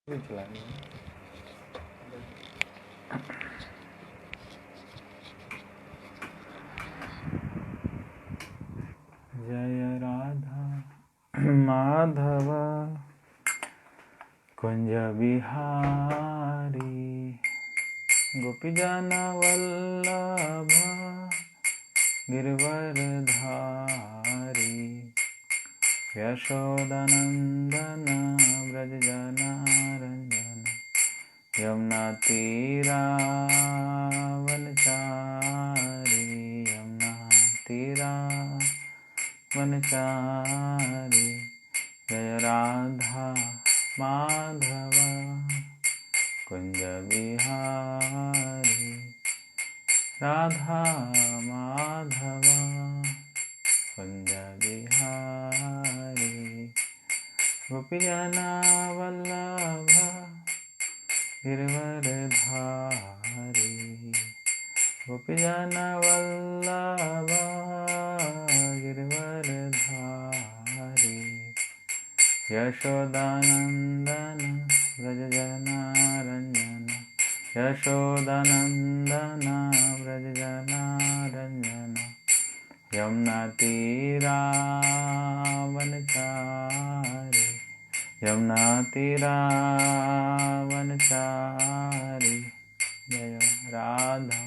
भी चलानी है। जय राधा माधव कुंज बिहारी गोपीजन वल्लभ गिरवरधारी यशोदानंदन व्रजजनारंजन यमुना तीरावनचारी यमुना तीरावनचारी जय राधा माधव कुंज बिहारी राधा माधव कुंज बिहारी गोपीजन वल्लभ गिरवरधारी गोपीजन वल्लभ गिरवरधारी यशोदानंदन व्रजजनारंजन यशोदानंदन व्रजजनारंजन यमुना तीरावनचारी यमुना तीरावनचारी जय राधा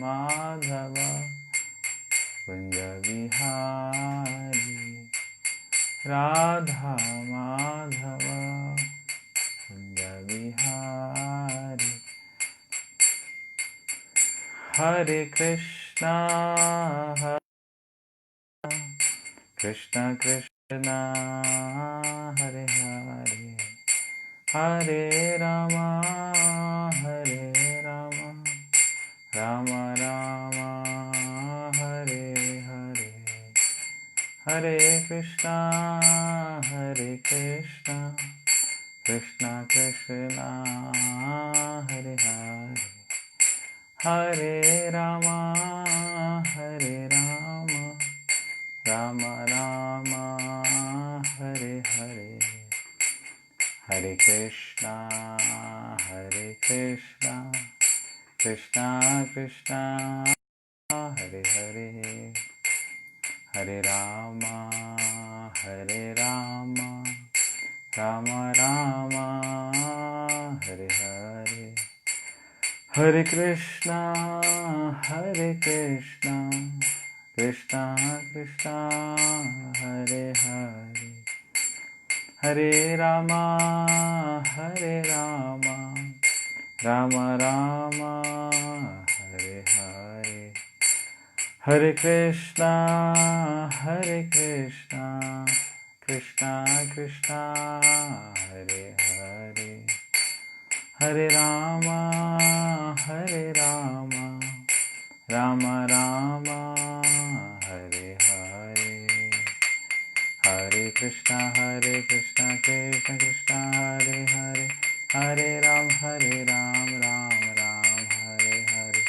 माधव कुंज बिहारी राधा माधव कुंज बिहारी हरे कृष्णा कृष्णा कृष्णा हरे हरे हरे रामा राम राम हरे हरे हरे कृष्णा कृष्णा कृष्णा हरे हरे हरे रामा राम राम हरे हरे हरे कृष्णा कृष्णा कृष्णा हरे हरे हरे राम राम राम हरे हरे हरे कृष्णा कृष्णा कृष्णा हरे हरे हरे राम राम राम हरे हरे हरे कृष्णा कृष्णा कृष्णा हरे हरे हरे राम राम राम हरे हरे हरे कृष्णा कृष्ण कृष्णा हरे हरे हरे राम राम राम हरे हरे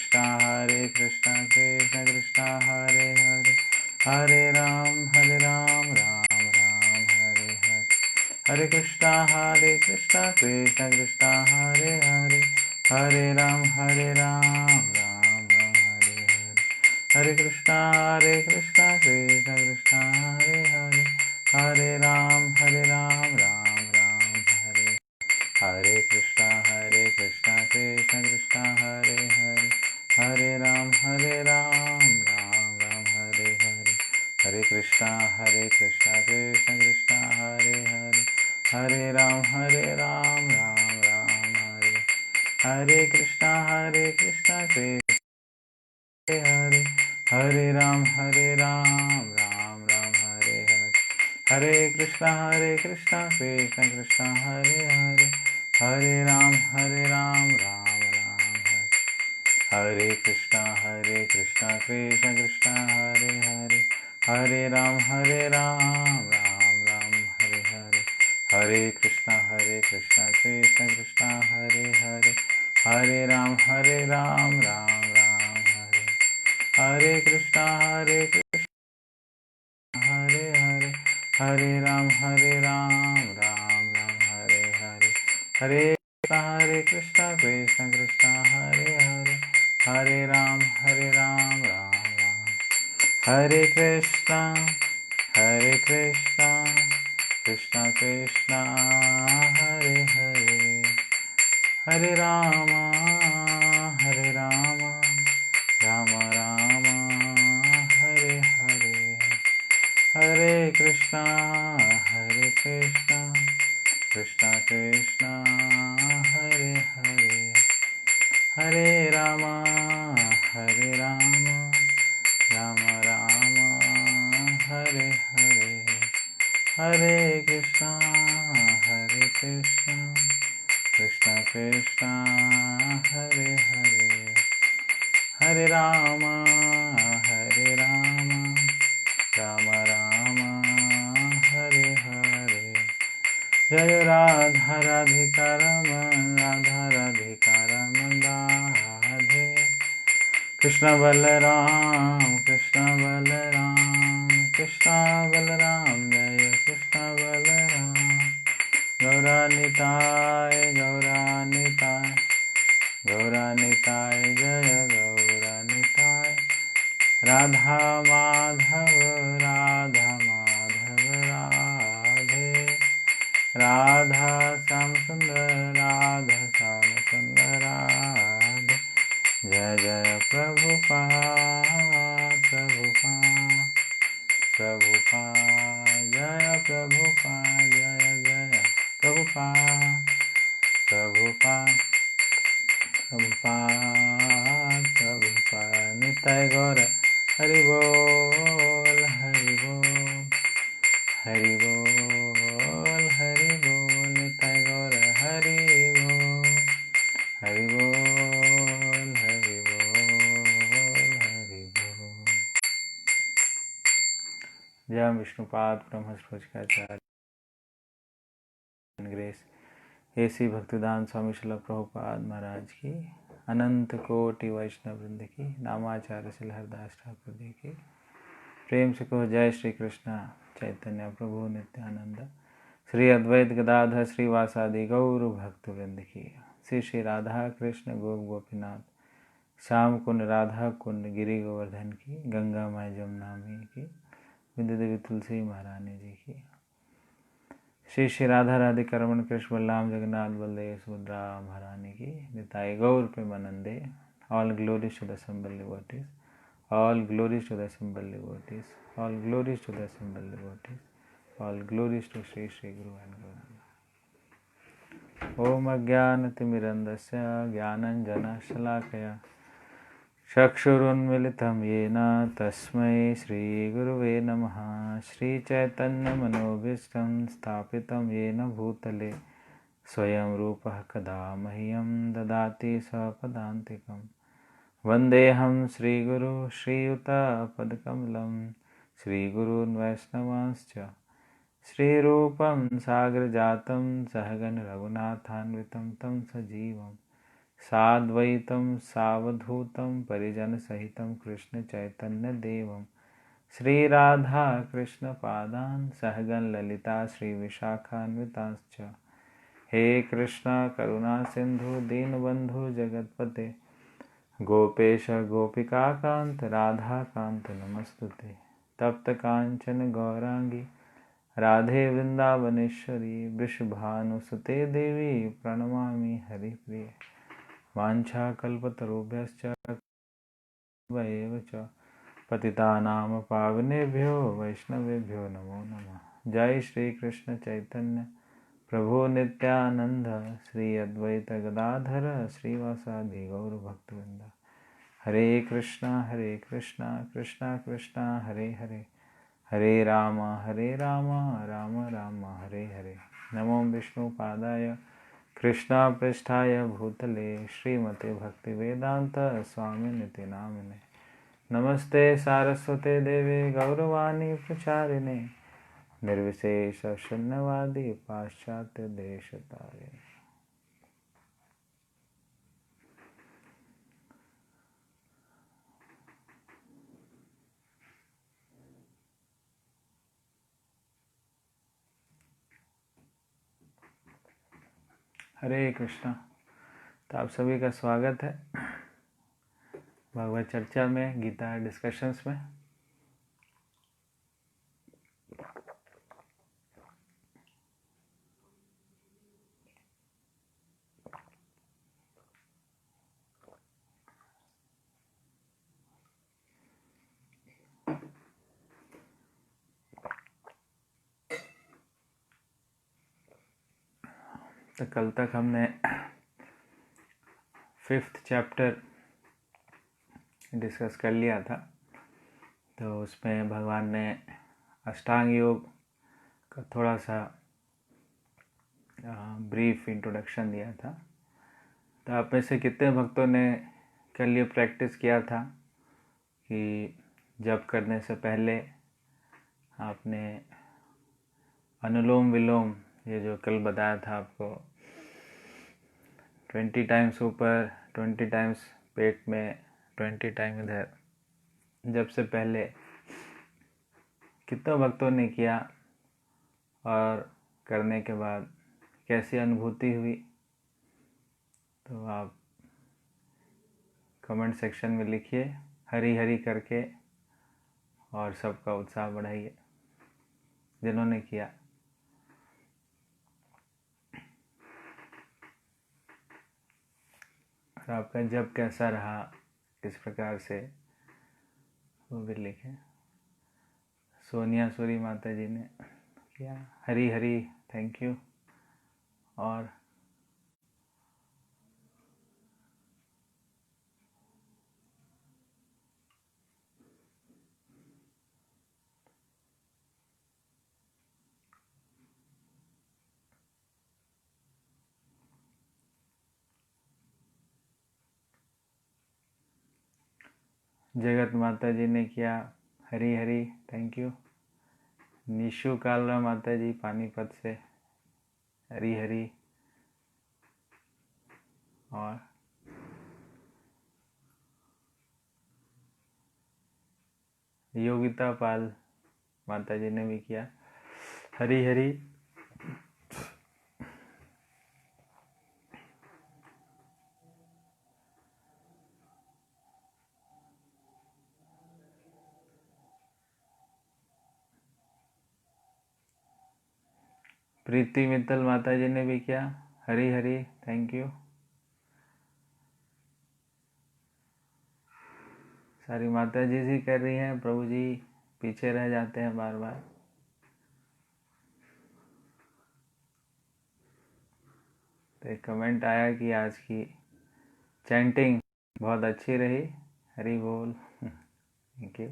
हरे कृष्णा कृष्ण कृष्णा हरे हरे हरे राम राम राम हरे हरे हरे कृष्णा कृष्ण कृष्णा हरे हरे हरे राम राम राम हरे हरे हरे कृष्णा कृष्ण कृष्णा हरे हरे हरे राम राम राम हरे हरे कृष्णा कृष्ण कृष्णा हरे हरे हरे राम राम राम हरे हरे हरे कृष्णा कृष्ण कृष्णा हरे हरे हरे राम राम राम हरे हरे कृष्णा कृष्ण हरे हरे राम राम हरे हरे हरे कृष्णा कृष्ण कृष्णा हरे हरे हरे राम राम हरे हरे कृष्णा कृष्ण कृष्णा हरे हरे हरे राम राम हरे हरे हरे कृष्णा कृष्ण कृष्णा हरे हरे हरे राम राम हरे हरे कृष्णा हरे हरे हरे राम राम हरे हरे हरे कृष्णा कृष्ण कृष्ण हरे हरे, हरे राम राम राम, हरे कृष्णा कृष्णा कृष्णा हरे हरे, हरे राम राम राम हरे हरे, हरे कृष्णा कृष्णा कृष्णा हरे हरे, हरे राम राम राम हरे हरे, हरे कृष्णा कृष्णा कृष्णा हरे हरे, हरे राम राम राम हरे हरे, जय राधा राधिका रमण राधे, कृष्ण बलराम कृष्ण बलराम जय कृष्ण बलराम, गौरानिताय जय गौरानिताय, राधा माधव राधे, राधा श्याम सुंदर राधे, जय जय प्रभुपाद जय प्रभुपाद, जय प्रभुपाद निताय गौर हरि बोल हरि बोल निताय गौर हरि बोल हरि बोल हरि बोल। जय विष्णुपाद ब्रह्मस्पृष्टाचार्य ग्रेस ऐसी भक्तिदान स्वामी श्रील प्रभुपाद महाराज की, अनंत कोटि वैष्णव वृंद की, नामाचार्य श्री हरदास ठाकुर जी की, प्रेम से कहो जय श्री कृष्ण चैतन्य प्रभु नित्यानंद, श्री अद्वैत गदाधर श्रीवासादि गौर भक्त वृंद की, श्री श्री राधा कृष्ण गोपीनाथ श्याम कुंड राधा कुंड गिरि गोवर्धन की, गंगा माई जमुना में की, विद्या देवी तुलसी महारानी जी की, श्री श्री राधा राधिका रमण कृष्ण बलराम जगन्नाथ बलदेव सुभद्रा महारानी की, निताई गौर प्रेमानंदे। All glories to the assembled devotees, all glories to the assembled devotees, all glories to the assembled devotees, all glories to Sri Sri Guru and Gauranga। ओम अज्ञानतिमिरन्दस्य ज्ञानञ्जनशलाकया चक्षुरुन्मिलितं येन तस्मै श्रीगुरुवे नमः। श्रीचैतन्यमनोभीष्टं स्थापितं येन भूतले स्वयं रूपः कदा मह्यं ददाति स्वपदान्तिकं। वन्देऽहं श्रीगुरु श्रीयुतपदकमलं श्रीगुरून् वैष्णवांश्च श्रीरूपं सागरजातं सहगण रघुनाथान्वितं तं सजीवं साद्वैतं सावधूतं परिजनसहितं कृष्णचैतन्यदेवं श्रीराधा कृष्णपादान् सहगण ललिता श्रीविशाखान्वितांश्च। हे कृष्ण करुणा सिंधु दीनबंधु जगतपते गोपेश गोपिकाकांत राधाकांत नमस्तुते। तप्त कांचन गौरांगी राधे वृंदावनेश्वरी वृषभानुसुते देवी प्रणमामि हरिप्रिये। वाञ्छाकल्पतरुभ्यश्च कृपैव च पतितानां पावनेभ्यो वैष्णवेभ्यो नमो नमः। जय श्री कृष्ण चैतन्य प्रभु नित्यानंद श्री अद्वैत गदाधर श्रीवासादि गौर भक्तवृंद। हरे कृष्णा कृष्णा कृष्णा हरे हरे, हरे राम राम राम हरे हरे। नमो विष्णुपादाय कृष्णा पृष्ठाय भूतले श्रीमते भक्तिवेदांत स्वामिनिति नामिने। नमस्ते सारस्वते देवे गौरवाणी प्रचारिणे निर्विशेष शून्यवादी पाश्चात्य देशतारिणे। हरे कृष्णा। तो आप सभी का स्वागत है भगवत चर्चा में, गीता डिस्कशंस में। तो कल तक हमने 5th चैप्टर डिस्कस कर लिया था। तो उसमें भगवान ने अष्टांग योग का थोड़ा सा ब्रीफ इंट्रोडक्शन दिया था। तो आप में से कितने भक्तों ने कल ये प्रैक्टिस किया था कि जप करने से पहले आपने अनुलोम विलोम, ये जो कल बताया था आपको, 20 टाइम्स ऊपर, 20 टाइम्स पेट में, 20 टाइम इधर, जब से पहले कितने भक्तों ने किया और करने के बाद कैसी अनुभूति हुई? तो आप कमेंट सेक्शन में लिखिए हरी हरी करके, और सबका उत्साह बढ़ाइए जिन्होंने किया। और आपका जब कैसा रहा, किस प्रकार से, वो भी लिखें। सोनिया सूरी माता जी ने किया, हरी हरी, थैंक यू। और जगत माता जी ने किया, हरी हरी, थैंक यू। निशु कालरा माता जी पानीपत से, हरी हरी। और योगिता पाल माता जी ने भी किया, हरी हरी। प्रीति मित्तल माता जी ने भी किया, हरी हरी, थैंक यू। सारी माता जी कर रही हैं, प्रभु जी पीछे रह जाते हैं बार बार। तो एक कमेंट आया कि आज की चैंटिंग बहुत अच्छी रही, हरी बोल, थैंक यू।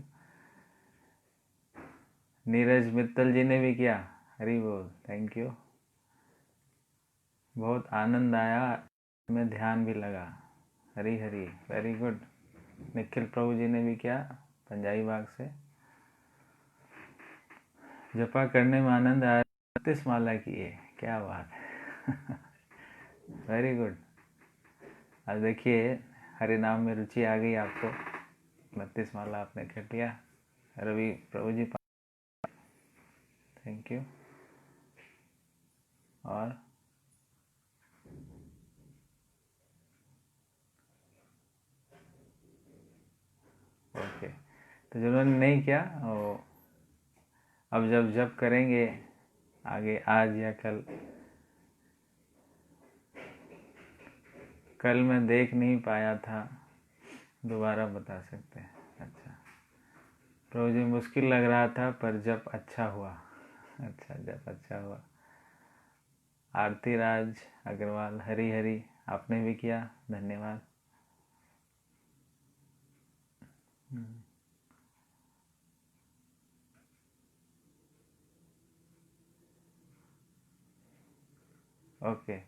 नीरज मित्तल जी ने भी किया, हरी बोल, थैंक यू। बहुत आनंद आया, में ध्यान भी लगा, हरी हरी, वेरी गुड। निखिल प्रभु जी ने भी किया, पंजाबी बाग से। जपा करने में आनंद आया, 32 माला किए, क्या बात है। Very good. आज देखिए हरि नाम में रुचि आ गई आपको, 32 माला आपने कर लिया। रवि प्रभु जी, थैंक यू। और ओके, तो जिन्होंने नहीं किया वो अब जब करेंगे आगे, आज या कल मैं देख नहीं पाया था, दोबारा बता सकते हैं। अच्छा प्रभु जी, मुश्किल लग रहा था पर जब अच्छा हुआ। अच्छा, जब अच्छा हुआ। आरती राज अग्रवाल, हरी हरी, आपने भी किया, धन्यवाद। ओके,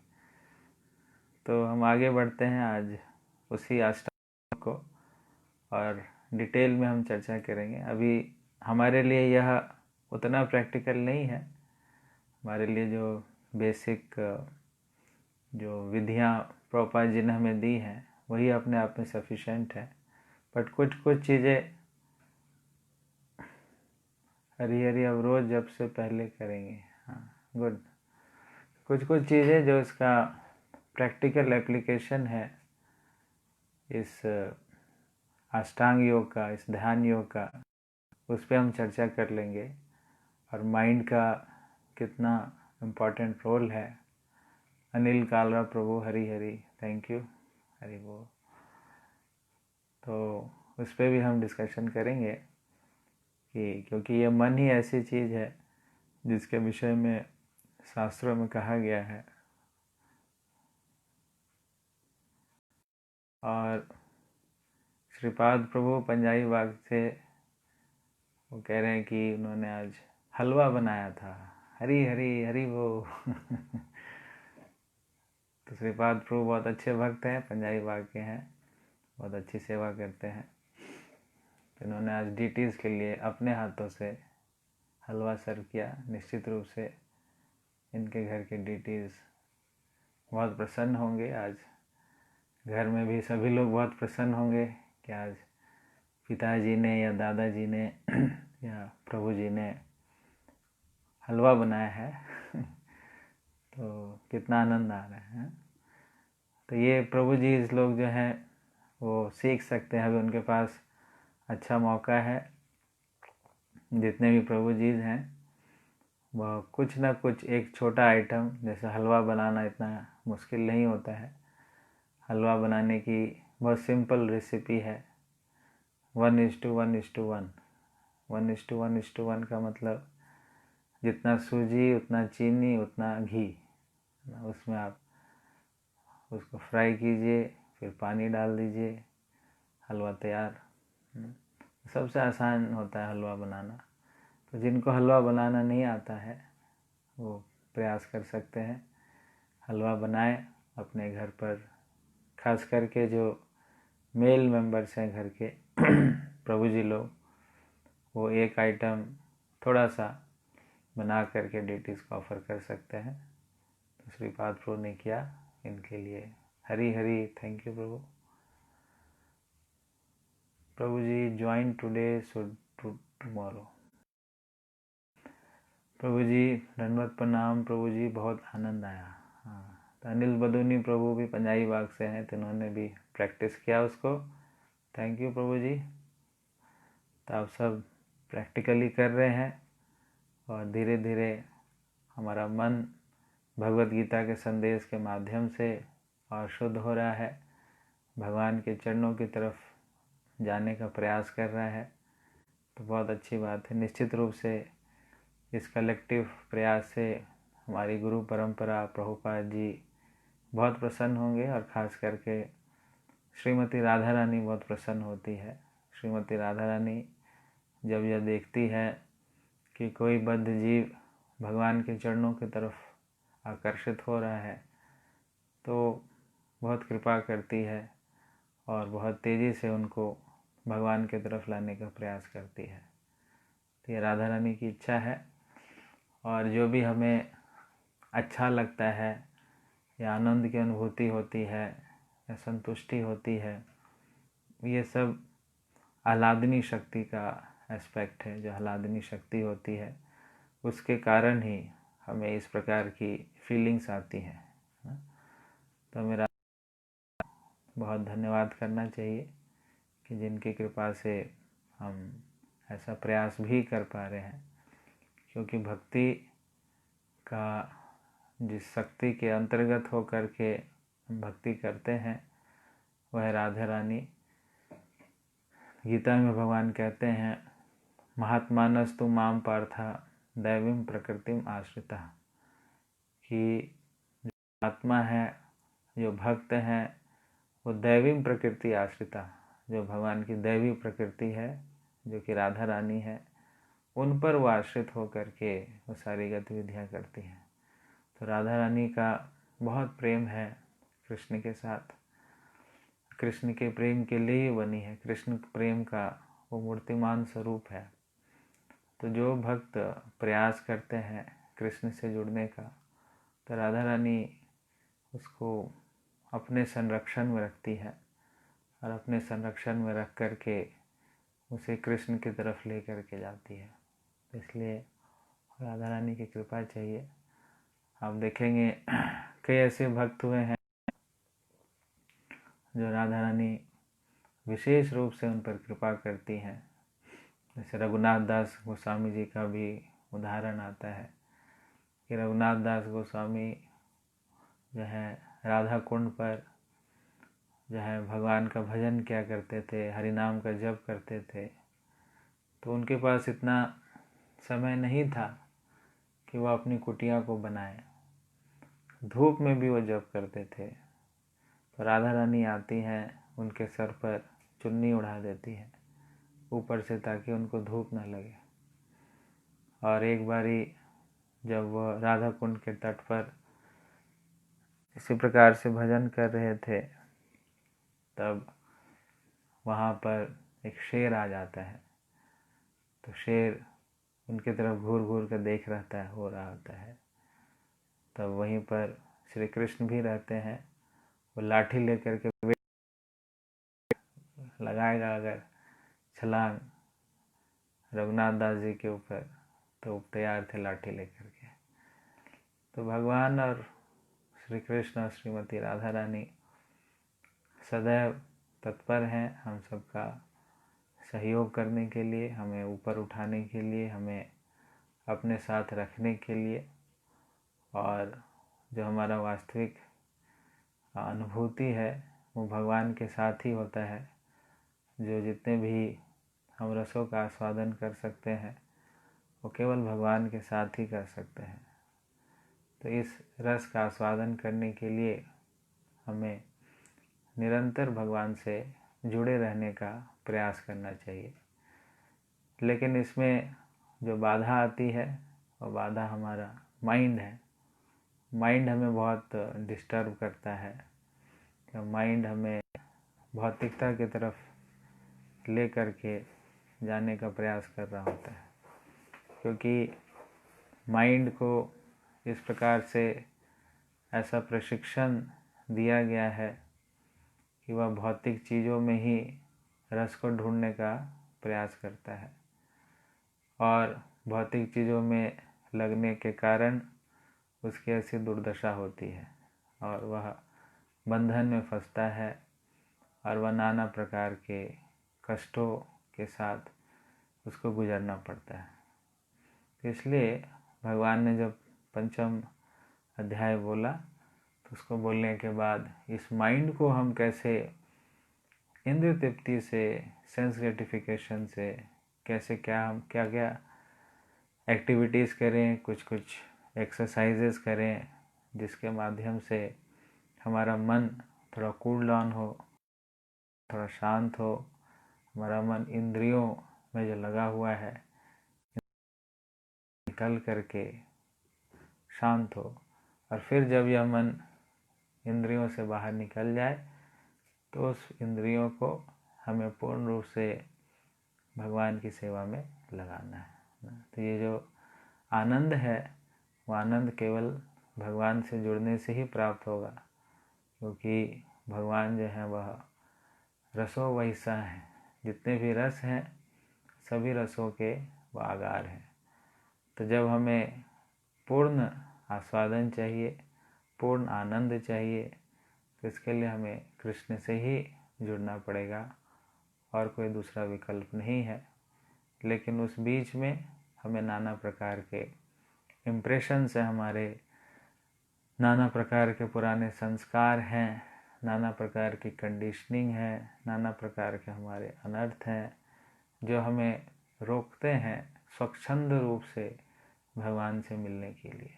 तो हम आगे बढ़ते हैं आज उसी अष्टांग को, और डिटेल में हम चर्चा करेंगे। अभी हमारे लिए यह उतना प्रैक्टिकल नहीं है, हमारे लिए जो बेसिक जो विधियाँ प्रभुपाद जी ने हमें दी हैं वही अपने आप में सफिशेंट है। बट कुछ कुछ चीज़ें हरी हरी अब रोज़ जब से पहले करेंगे। हाँ, गुड। कुछ कुछ चीज़ें जो इसका प्रैक्टिकल एप्लीकेशन है इस अष्टांग योग का, इस ध्यान योग का, उस पर हम चर्चा कर लेंगे। और माइंड का कितना इम्पोर्टेंट रोल है। अनिल कालरा प्रभु हरी हरी, थैंक यू, हरी बोल। तो उस पर भी हम डिस्कशन करेंगे कि क्योंकि ये मन ही ऐसी चीज़ है जिसके विषय में शास्त्रों में कहा गया है। और श्रीपाद प्रभु पंजाबी बाग से वो कह रहे हैं कि उन्होंने आज हलवा बनाया था। हरी हरी हरी वो तो श्रीपाद प्रभु बहुत अच्छे भक्त हैं, पंजाबी बाग के हैं, बहुत अच्छी सेवा करते हैं। तो इन्होंने आज डीटीज़ के लिए अपने हाथों से हलवा सर्व किया। निश्चित रूप से इनके घर के डीटीज़ बहुत प्रसन्न होंगे। आज घर में भी सभी लोग बहुत प्रसन्न होंगे कि आज पिताजी ने या दादाजी ने या प्रभु जी ने हलवा बनाया है तो कितना आनंद आ रहा है। तो ये प्रभु जी इस लोग जो हैं वो सीख सकते हैं। अभी उनके पास अच्छा मौका है। जितने भी प्रभु जी हैं वह कुछ ना कुछ एक छोटा आइटम, जैसे हलवा बनाना इतना मुश्किल नहीं होता है। हलवा बनाने की बहुत सिंपल रेसिपी है। 1:1:1 1:1:1 का मतलब जितना सूजी उतना चीनी उतना घी, उसमें आप उसको फ्राई कीजिए, फिर पानी डाल दीजिए, हलवा तैयार। सबसे आसान होता है हलवा बनाना। तो जिनको हलवा बनाना नहीं आता है वो प्रयास कर सकते हैं, हलवा बनाएं अपने घर पर। खास करके जो मेल मेंबर्स हैं घर के प्रभु जी लोग, वो एक आइटम थोड़ा सा बना करके डेटीज़ को ऑफ़र कर सकते हैं। तो श्रीपाद प्रभु ने किया इनके लिए। हरी हरी, थैंक यू प्रभु। प्रभु जी ज्वाइन टुडे सो टुमारो। प्रभु जी धन्यवाद, प्रणाम प्रभु जी, बहुत आनंद आया। हाँ, तो अनिल बदूनी प्रभु भी पंजाबी बाग से हैं, तो इन्होंने भी प्रैक्टिस किया उसको। थैंक यू प्रभु जी। तो आप सब प्रैक्टिकली कर रहे हैं और धीरे धीरे हमारा मन भगवत गीता के संदेश के माध्यम से और शुद्ध हो रहा है, भगवान के चरणों की तरफ जाने का प्रयास कर रहा है। तो बहुत अच्छी बात है। निश्चित रूप से इस कलेक्टिव प्रयास से हमारी गुरु परंपरा प्रभुपाद जी बहुत प्रसन्न होंगे और ख़ास करके श्रीमती राधा रानी बहुत प्रसन्न होती है। श्रीमती राधा रानी जब यह देखती है कि कोई बद्ध जीव भगवान के चरणों की तरफ आकर्षित हो रहा है तो बहुत कृपा करती है और बहुत तेज़ी से उनको भगवान की तरफ लाने का प्रयास करती है। तो ये राधा रानी की इच्छा है। और जो भी हमें अच्छा लगता है या आनंद की अनुभूति होती है या संतुष्टि होती है, ये सब आह्लादनी शक्ति का एस्पेक्ट है। जो आह्लादनी शक्ति होती है उसके कारण ही हमें इस प्रकार की फीलिंग्स आती हैं। तो मेरा बहुत धन्यवाद करना चाहिए कि जिनकी कृपा से हम ऐसा प्रयास भी कर पा रहे हैं। क्योंकि भक्ति का जिस शक्ति के अंतर्गत होकर के हम भक्ति करते हैं वह राधा रानी। गीता में भगवान कहते हैं, महात्मानस्तु माम पार्था दैवीं प्रकृतिम आश्रिता, कि जो आत्मा है, जो भक्त हैं, वो दैवीं प्रकृति आश्रिता, जो भगवान की दैवी प्रकृति है, जो कि राधा रानी है, उन पर वो आश्रित होकर के वो सारी गतिविधियाँ करती हैं। तो राधा रानी का बहुत प्रेम है कृष्ण के साथ। कृष्ण के प्रेम के लिए ही बनी है। कृष्ण प्रेम का वो मूर्तिमान स्वरूप है। तो जो भक्त प्रयास करते हैं कृष्ण से जुड़ने का, तो राधा रानी उसको अपने संरक्षण में रखती है और अपने संरक्षण में रख कर के उसे कृष्ण की तरफ ले कर के जाती है। इसलिए राधा रानी की कृपा चाहिए। आप देखेंगे कई ऐसे भक्त हुए हैं जो राधा रानी विशेष रूप से उन पर कृपा करती हैं। जैसे रघुनाथ दास गोस्वामी जी का भी उदाहरण आता है कि रघुनाथ दास गोस्वामी जो है राधा कुंड पर जो है भगवान का भजन किया करते थे, हरि नाम का जप करते थे। तो उनके पास इतना समय नहीं था कि वह अपनी कुटिया को बनाए। धूप में भी वो जप करते थे। तो राधा रानी आती हैं, उनके सर पर चुन्नी उड़ा देती है ऊपर से, ताकि उनको धूप न लगे। और एक बारी जब वह राधा कुंड के तट पर इसी प्रकार से भजन कर रहे थे, तब वहाँ पर एक शेर आ जाता है। तो शेर उनकी तरफ घूर घूर कर देख रहा होता है। तब वहीं पर श्री कृष्ण भी रहते हैं। वो लाठी लेकर के लगाएगा अगर छलांग रघुनाथ दास जी के ऊपर, तो तैयार थे लाठी लेकर के। तो भगवान और श्री कृष्ण और श्रीमती राधा रानी सदैव तत्पर हैं हम सबका सहयोग करने के लिए, हमें ऊपर उठाने के लिए, हमें अपने साथ रखने के लिए। और जो हमारा वास्तविक अनुभूति है वो भगवान के साथ ही होता है। जो जितने भी हम रसों का आस्वादन कर सकते हैं वो केवल भगवान के साथ ही कर सकते हैं। तो इस रस का आस्वादन करने के लिए हमें निरंतर भगवान से जुड़े रहने का प्रयास करना चाहिए। लेकिन इसमें जो बाधा आती है वो बाधा हमारा माइंड है। माइंड हमें बहुत डिस्टर्ब करता है। तो माइंड हमें भौतिकता की तरफ ले करके जाने का प्रयास कर रहा होता है, क्योंकि माइंड को इस प्रकार से ऐसा प्रशिक्षण दिया गया है कि वह भौतिक चीज़ों में ही रस को ढूंढने का प्रयास करता है। और भौतिक चीज़ों में लगने के कारण उसकी ऐसी दुर्दशा होती है और वह बंधन में फंसता है और वह नाना प्रकार के कष्टों के साथ उसको गुजरना पड़ता है। इसलिए भगवान ने जब पंचम अध्याय बोला तो उसको बोलने के बाद इस माइंड को हम कैसे इंद्रिय तृप्ति से, सेंस ग्रेटिफिकेशन से, कैसे हम क्या एक्टिविटीज़ करें, कुछ एक्सरसाइजेस करें जिसके माध्यम से हमारा मन थोड़ा कूल डाउन हो, थोड़ा शांत हो, हमारा मन इंद्रियों में जो लगा हुआ है निकल करके शांत हो। और फिर जब यह मन इंद्रियों से बाहर निकल जाए तो उस इंद्रियों को हमें पूर्ण रूप से भगवान की सेवा में लगाना है। तो ये जो आनंद है वो आनंद केवल भगवान से जुड़ने से ही प्राप्त होगा, क्योंकि भगवान जो है वह रसों वैसा है। जितने भी रस हैं सभी रसों के वो आगार हैं। तो जब हमें पूर्ण आस्वादन चाहिए, पूर्ण आनंद चाहिए, तो इसके लिए हमें कृष्ण से ही जुड़ना पड़ेगा और कोई दूसरा विकल्प नहीं है। लेकिन उस बीच में हमें नाना प्रकार के इम्प्रेशन से, हमारे नाना प्रकार के पुराने संस्कार हैं, नाना प्रकार की कंडीशनिंग है, नाना प्रकार के हमारे अनर्थ हैं जो हमें रोकते हैं स्वच्छंद रूप से भगवान से मिलने के लिए।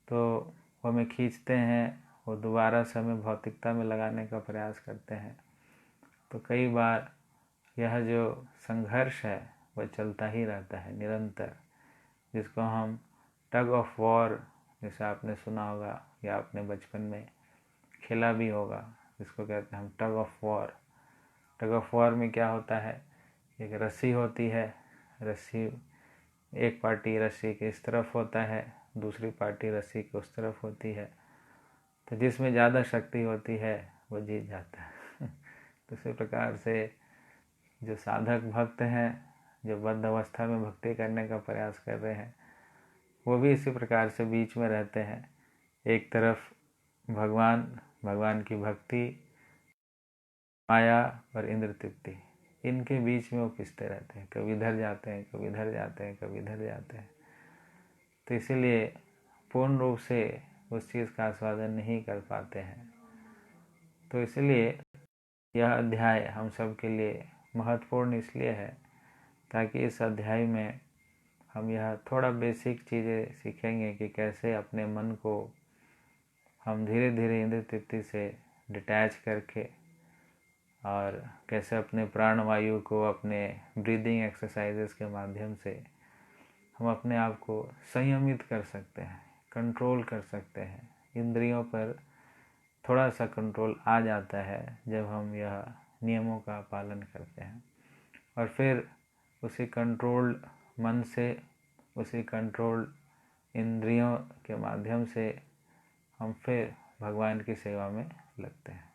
तो वो हमें खींचते हैं, वो दोबारा से हमें भौतिकता में लगाने का प्रयास करते हैं। तो कई बार यह जो संघर्ष है वह चलता ही रहता है निरंतर, जिसको हम टग ऑफ वॉर, जैसे आपने सुना होगा या आपने बचपन में खेला भी होगा, जिसको कहते हैं हम tug of war. Tug of war में क्या होता है, एक रस्सी होती है, रस्सी एक पार्टी रस्सी के इस तरफ होता है, दूसरी पार्टी रस्सी के उस तरफ होती है। तो जिसमें ज़्यादा शक्ति होती है वो जीत जाता है। तो इसी प्रकार से जो साधक भक्त हैं, जो बद्ध अवस्था में भक्ति करने का प्रयास कर रहे हैं, वो भी इसी प्रकार से बीच में रहते हैं। एक तरफ भगवान की भक्ति माया और इंद्र तृप्ति, इनके बीच में वो पिसते रहते हैं, कभी इधर जाते हैं, कभी इधर जाते हैं, कभी इधर जाते हैं। तो इसीलिए पूर्ण रूप से उस चीज़ का आस्वादन नहीं कर पाते हैं। तो इसलिए यह अध्याय हम सब के लिए महत्वपूर्ण इसलिए है ताकि इस अध्याय में हम यह थोड़ा बेसिक चीज़ें सीखेंगे कि कैसे अपने मन को हम धीरे धीरे इंद्र तृप्ति से डिटैच करके और कैसे अपने प्राण वायु को अपने ब्रीदिंग एक्सरसाइजेस के माध्यम से हम अपने आप को संयमित कर सकते हैं, कंट्रोल कर सकते हैं। इंद्रियों पर थोड़ा सा कंट्रोल आ जाता है जब हम यह नियमों का पालन करते हैं, और फिर उसी कंट्रोल्ड मन से, उसी कंट्रोल्ड इंद्रियों के माध्यम से हम फिर भगवान की सेवा में लगते हैं।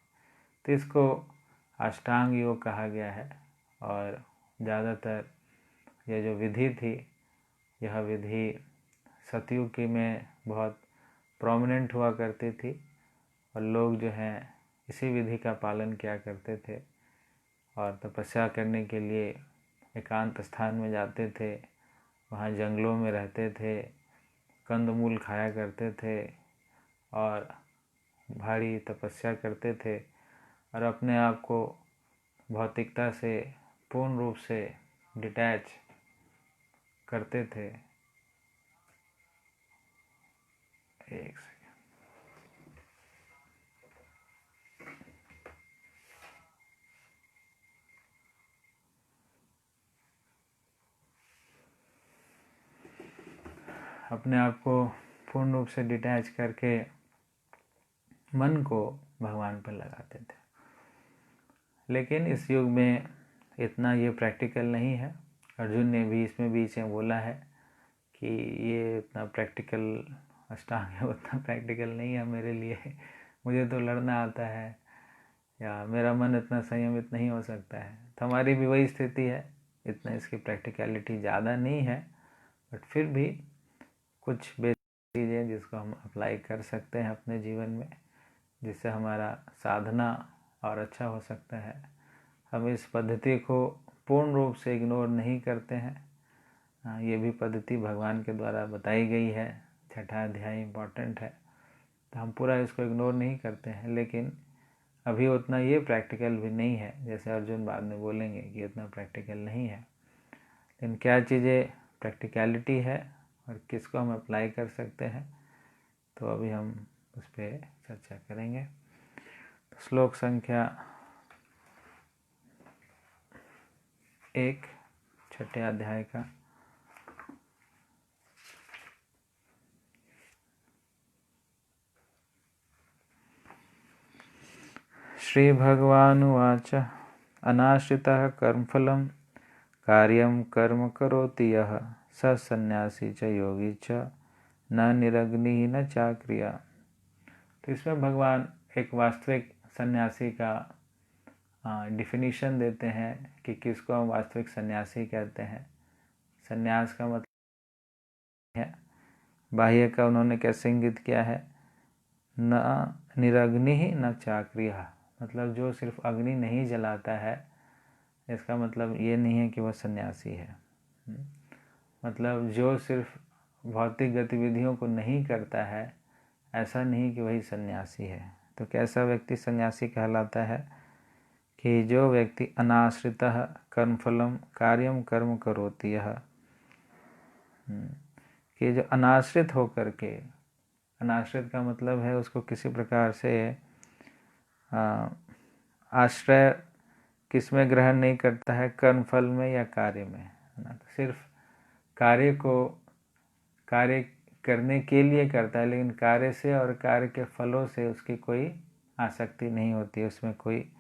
तो इसको अष्टांग योग कहा गया है, और ज़्यादातर यह जो विधि थी, यह विधि सतयुग की में बहुत प्रोमिनेंट हुआ करती थी, और लोग जो हैं इसी विधि का पालन किया करते थे और तपस्या करने के लिए एकांत स्थान में जाते थे, वहाँ जंगलों में रहते थे, कंदमूल खाया करते थे और भारी तपस्या करते थे और अपने आप को भौतिकता से पूर्ण रूप से डिटैच करते थे। एक सेकंड। अपने आप को पूर्ण रूप से डिटैच करके मन को भगवान पर लगाते थे। लेकिन इस युग में इतना ये प्रैक्टिकल नहीं है। अर्जुन ने भी इसमें बीच में बोला है कि ये इतना प्रैक्टिकल अष्टांग है, उतना प्रैक्टिकल नहीं है मेरे लिए, मुझे तो लड़ना आता है, या मेरा मन इतना संयमित नहीं हो सकता है। तो हमारी भी वही स्थिति है, इतना इसकी प्रैक्टिकलिटी ज़्यादा नहीं है, बट फिर भी कुछ बेसिक चीज़ें जिसको हम अप्लाई कर सकते हैं अपने जीवन में, जिससे हमारा साधना और अच्छा हो सकता है। हम इस पद्धति को पूर्ण रूप से इग्नोर नहीं करते हैं। ये भी पद्धति भगवान के द्वारा बताई गई है, छठा अध्याय इम्पॉर्टेंट है, तो हम पूरा इसको इग्नोर नहीं करते हैं। लेकिन अभी उतना ये प्रैक्टिकल भी नहीं है, जैसे अर्जुन बाद में बोलेंगे कि इतना प्रैक्टिकल नहीं है। लेकिन क्या चीज़ें प्रैक्टिकलिटी है और किसको हम अप्लाई कर सकते हैं, तो अभी हम उस पर चर्चा करेंगे। श्लोक संख्या 1 छठे अध्याय का। श्री भगवानुवाच अनाश्रितः कर्मफलं कार्यं कर्म करोति यः स सन्यासी च योगी च न निरग्निः न चाक्रिया। तो इसमें भगवान एक वास्तविक सन्यासी का डिफिनीशन देते हैं कि किसको हम वास्तविक सन्यासी कहते हैं। सन्यास का मतलब है, बाह्य का उन्होंने कैसे इंगित किया है, न निरग्नि ही न चाक्रिया, मतलब जो सिर्फ अग्नि नहीं जलाता है, इसका मतलब ये नहीं है कि वह सन्यासी है। मतलब जो सिर्फ भौतिक गतिविधियों को नहीं करता है, ऐसा नहीं कि वही सन्यासी है। तो कैसा व्यक्ति सन्यासी कहलाता है कि जो व्यक्ति अनाश्रितः कर्मफलम कार्यम कर्म करोति यः, कि जो अनाश्रित होकर के, अनाश्रित का मतलब है उसको किसी प्रकार से आश्रय किसमें ग्रहण नहीं करता है, कर्मफल में या कार्य में, है ना। तो सिर्फ कार्य करने के लिए करता है, लेकिन कार्य से और कार्य के फलों से उसकी कोई आसक्ति नहीं होती, उसमें कोई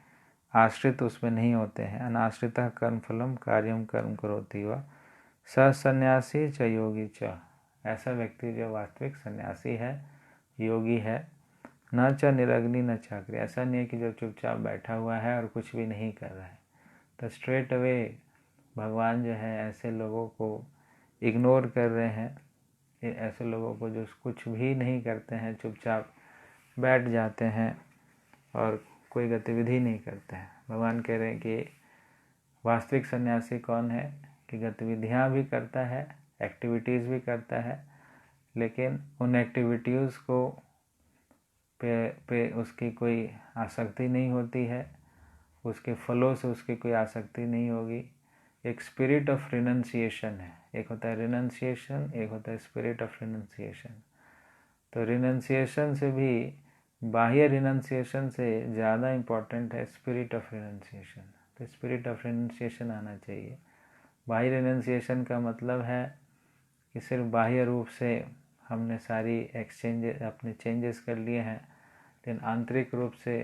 आश्रित उसमें नहीं होते हैं। अनाश्रितः कर्मफलम कार्यम कर्म करोति वा स सन्यासी च योगी च, ऐसा व्यक्ति जो वास्तविक सन्यासी है, योगी है। न च निरग्नि न चाक्री, ऐसा नहीं है कि जो चुपचाप बैठा हुआ है और कुछ भी नहीं कर रहा है। तो स्ट्रेट अवे भगवान जो है ऐसे लोगों को इग्नोर कर रहे हैं, ऐसे लोगों को जो कुछ भी नहीं करते हैं, चुपचाप बैठ जाते हैं और कोई गतिविधि नहीं करते हैं। भगवान कह रहे हैं कि वास्तविक सन्यासी कौन है कि गतिविधियाँ भी करता है, एक्टिविटीज़ भी करता है, लेकिन उन एक्टिविटीज़ को पे उसकी कोई आसक्ति नहीं होती है, उसके फलों से उसकी कोई आसक्ति नहीं होगी। एक स्पिरिट ऑफ रिनंसिएशन है, एक होता है रिनंसिएशन, एक होता है स्पिरिट ऑफ रिनंसिएशन। तो रिनंसिएशन से भी, बाह्य रिनंसिएशन से ज़्यादा इम्पॉर्टेंट है स्पिरिट ऑफ रिनंसिएशन। तो स्पिरिट ऑफ रिनंसिएशन आना चाहिए। बाह्य रिनंसिएशन का मतलब है कि सिर्फ बाह्य रूप से हमने सारी अपने चेंजेस कर लिए हैं, लेकिन आंतरिक रूप से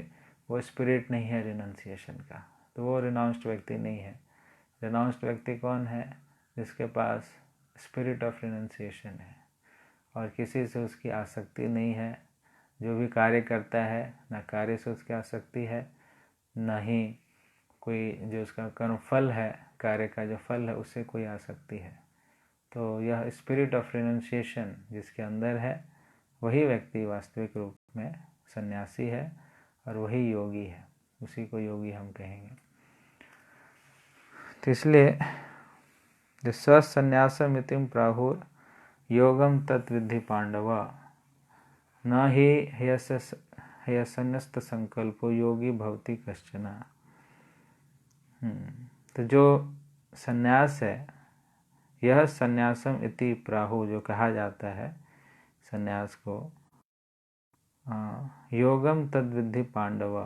वो स्पिरिट नहीं है रिनंसिएशन का, तो वो रिनाउंस्ड व्यक्ति नहीं है। रिनाउंस्ड व्यक्ति कौन है? जिसके पास स्पिरिट ऑफ रिनंसिएशन है और किसी से उसकी आसक्ति नहीं है। जो भी कार्य करता है, ना कार्य से उसकी आसक्ति है, ना ही कोई जो उसका कर्म फल है, कार्य का जो फल है, उससे कोई आसक्ति है। तो यह स्पिरिट ऑफ रिनंसिएशन जिसके अंदर है, वही व्यक्ति वास्तविक रूप में सन्यासी है और वही योगी है। उसी को योगी हम कहेंगे। तो इसलिए जो सन्यासमितिम प्राहुर योगम तत्विद्धि पांडव न ही ह्यसन्यस्त संकल्पो योगी भवति कश्चन। तो जो सन्यास है, यह सन्यासम इति प्राहु, जो कहा जाता है सन्यास को, योगम तद्विद्धि पांडव।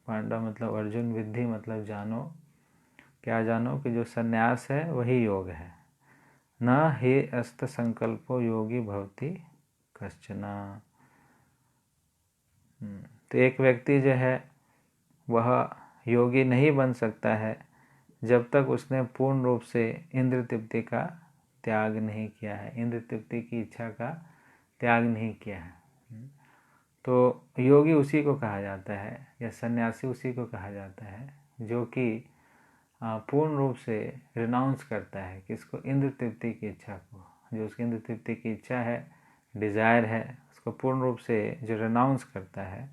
पांडव मतलब अर्जुन, विद्धि मतलब जानो। क्या जानो? कि जो सन्यास है वही योग है। न हे अस्त संकल्पो योगी भवति कश्चन। तो एक व्यक्ति जो है वह योगी नहीं बन सकता है जब तक उसने पूर्ण रूप से इंद्र तृप्ति का त्याग नहीं किया है, इंद्र तृप्ति की इच्छा का त्याग नहीं किया है। तो योगी उसी को कहा जाता है, या सन्यासी उसी को कहा जाता है जो कि पूर्ण रूप से रिनाउंस करता है किसको? इंद्र तृप्ति की इच्छा को। जो उसकी इंद्र तृप्ति की इच्छा है, डिज़ायर है, उसको पूर्ण रूप से जो रिनाउंस करता है,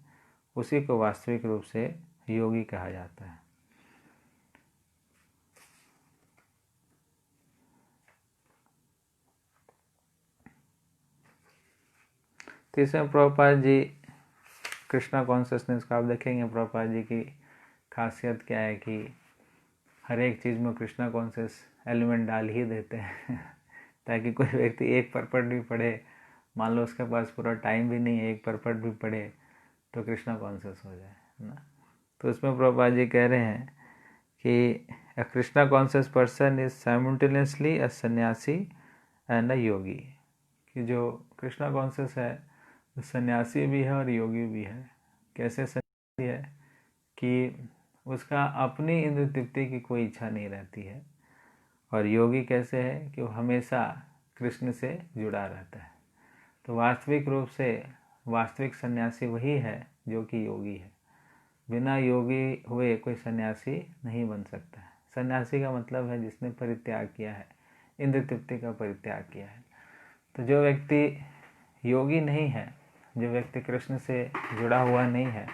उसी को वास्तविक रूप से योगी कहा जाता है। तो इसमें प्रभुपाद जी कृष्णा कॉन्शियसनेस का आप देखेंगे, प्रभुपाद जी की खासियत क्या है कि हर एक चीज़ में कृष्णा कॉन्शियस एलिमेंट डाल ही देते हैं ताकि कोई व्यक्ति एक परपट भी पढ़े, मान लो उसके पास पूरा टाइम भी नहीं है, एक परपट भी पढ़े तो कृष्णा कॉन्शियस हो जाए, है ना। तो उसमें प्रभुपाद जी कह रहे हैं कि a Krishna conscious person is simultaneously a sannyasi and अ योगी। कि जो कृष्णा कॉन्शियस है वो सन्यासी भी है और योगी भी है। कैसे सन्यासी है? कि उसका अपनी इंद्र तृप्ति की कोई इच्छा नहीं रहती है। और योगी कैसे है? कि वो हमेशा कृष्ण से जुड़ा रहता है। तो वास्तविक रूप से वास्तविक सन्यासी वही है जो कि योगी है। बिना योगी हुए कोई सन्यासी नहीं बन सकता है। सन्यासी का मतलब है जिसने परित्याग किया है, इंद्र तृप्ति का परित्याग किया है। तो जो व्यक्ति योगी नहीं है, जो व्यक्ति कृष्ण से जुड़ा हुआ नहीं है,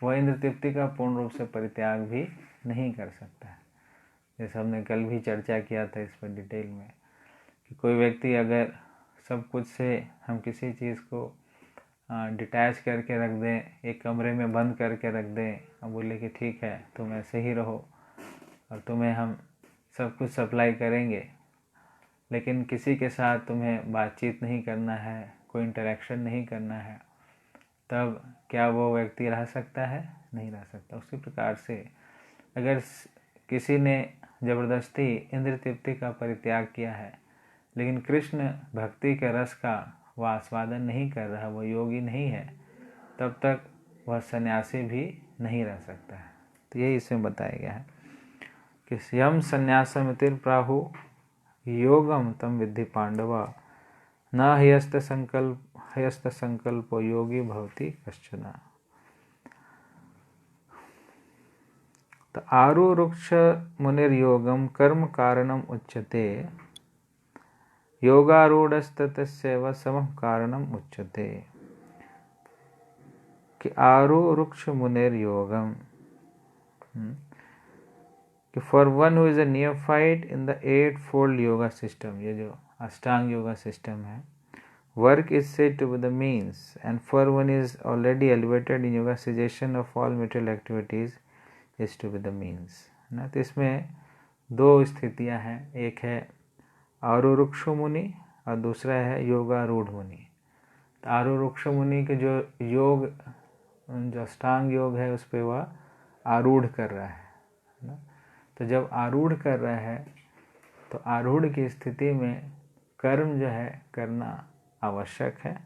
वह इंद्र तृप्ति का पूर्ण रूप से परित्याग भी नहीं कर सकता है। जैसे हमने कल भी चर्चा किया था इस पर डिटेल में कि कोई व्यक्ति अगर सब कुछ से हम किसी चीज़ को डिटैच करके रख दें, एक कमरे में बंद करके रख दें और बोले कि ठीक है तुम ऐसे ही रहो और तुम्हें हम सब कुछ सप्लाई करेंगे, लेकिन किसी के साथ तुम्हें बातचीत नहीं करना है, कोई इंटरेक्शन नहीं करना है, तब क्या वो व्यक्ति रह सकता है? नहीं रह सकता। उसी प्रकार से अगर किसी ने ज़बरदस्ती इंद्र तृप्ति का परित्याग किया है लेकिन कृष्ण भक्ति के रस का वह आस्वादन नहीं कर रहा, वो योगी नहीं है, तब तक वह सन्यासी भी नहीं रह सकता है। तो यही इसमें बताया गया है कि यम संन्यासमितिर प्राहु योगम तम विद्धि पांडव न हयस्त संकल्पो योगी भवति कश्चन। तो आरुरुक्ष मुनिर्योगम कर्म कारणम उच्यते योगारूढ़स्ततस्यैव समः कारणम उच्यते। कि आरुरुक्ष मुनिर्योगम, कि for one who is a neophyte in the 8-fold yoga system, ये जो अष्टांग योगा सिस्टम है, work is said to be the means, and for one is already elevated in yoga cessation of all material activities is to be the means, है ना। तो इसमें दो स्थितियां हैं, एक है आरुरुक्षु मुनि और दूसरा है योगारूढ़ मुनि। तो आरुरुक्षु मुनि के जो योग, जो अष्टांग योग है, उस पर वह आरूढ़ कर रहा है ना। तो जब आरूढ़ कर रहा है तो आरूढ़ की स्थिति में कर्म जो है करना आवश्यक है,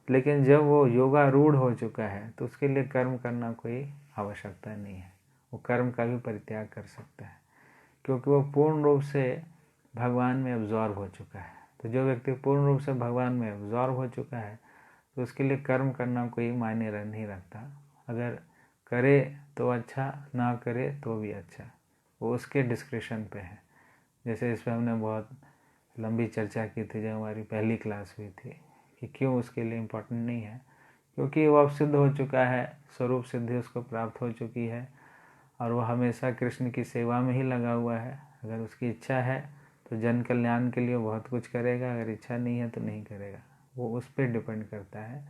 लेकिन जब वो योगारूढ़ हो चुका है तो उसके लिए कर्म करना कोई आवश्यकता नहीं है, वो कर्म का भी परित्याग कर सकता है, क्योंकि वो पूर्ण रूप से भगवान में एब्जॉर्व हो चुका है। तो जो व्यक्ति पूर्ण रूप से भगवान में एब्जॉर्व हो चुका है तो उसके लिए कर्म करना कोई मायने नहीं रखता। अगर करे तो अच्छा, ना करे तो भी अच्छा, वो उसके डिस्क्रिप्शन पे है। जैसे इस पर हमने बहुत लंबी चर्चा की थी जब हमारी पहली क्लास हुई थी कि क्यों उसके लिए इम्पोर्टेंट नहीं है, क्योंकि वो अब सिद्ध हो चुका है, स्वरूप सिद्धि उसको प्राप्त हो चुकी है और वह हमेशा कृष्ण की सेवा में ही लगा हुआ है। अगर उसकी इच्छा है तो जन कल्याण के लिए बहुत कुछ करेगा, अगर इच्छा नहीं है तो नहीं करेगा। वो उस पर डिपेंड करता है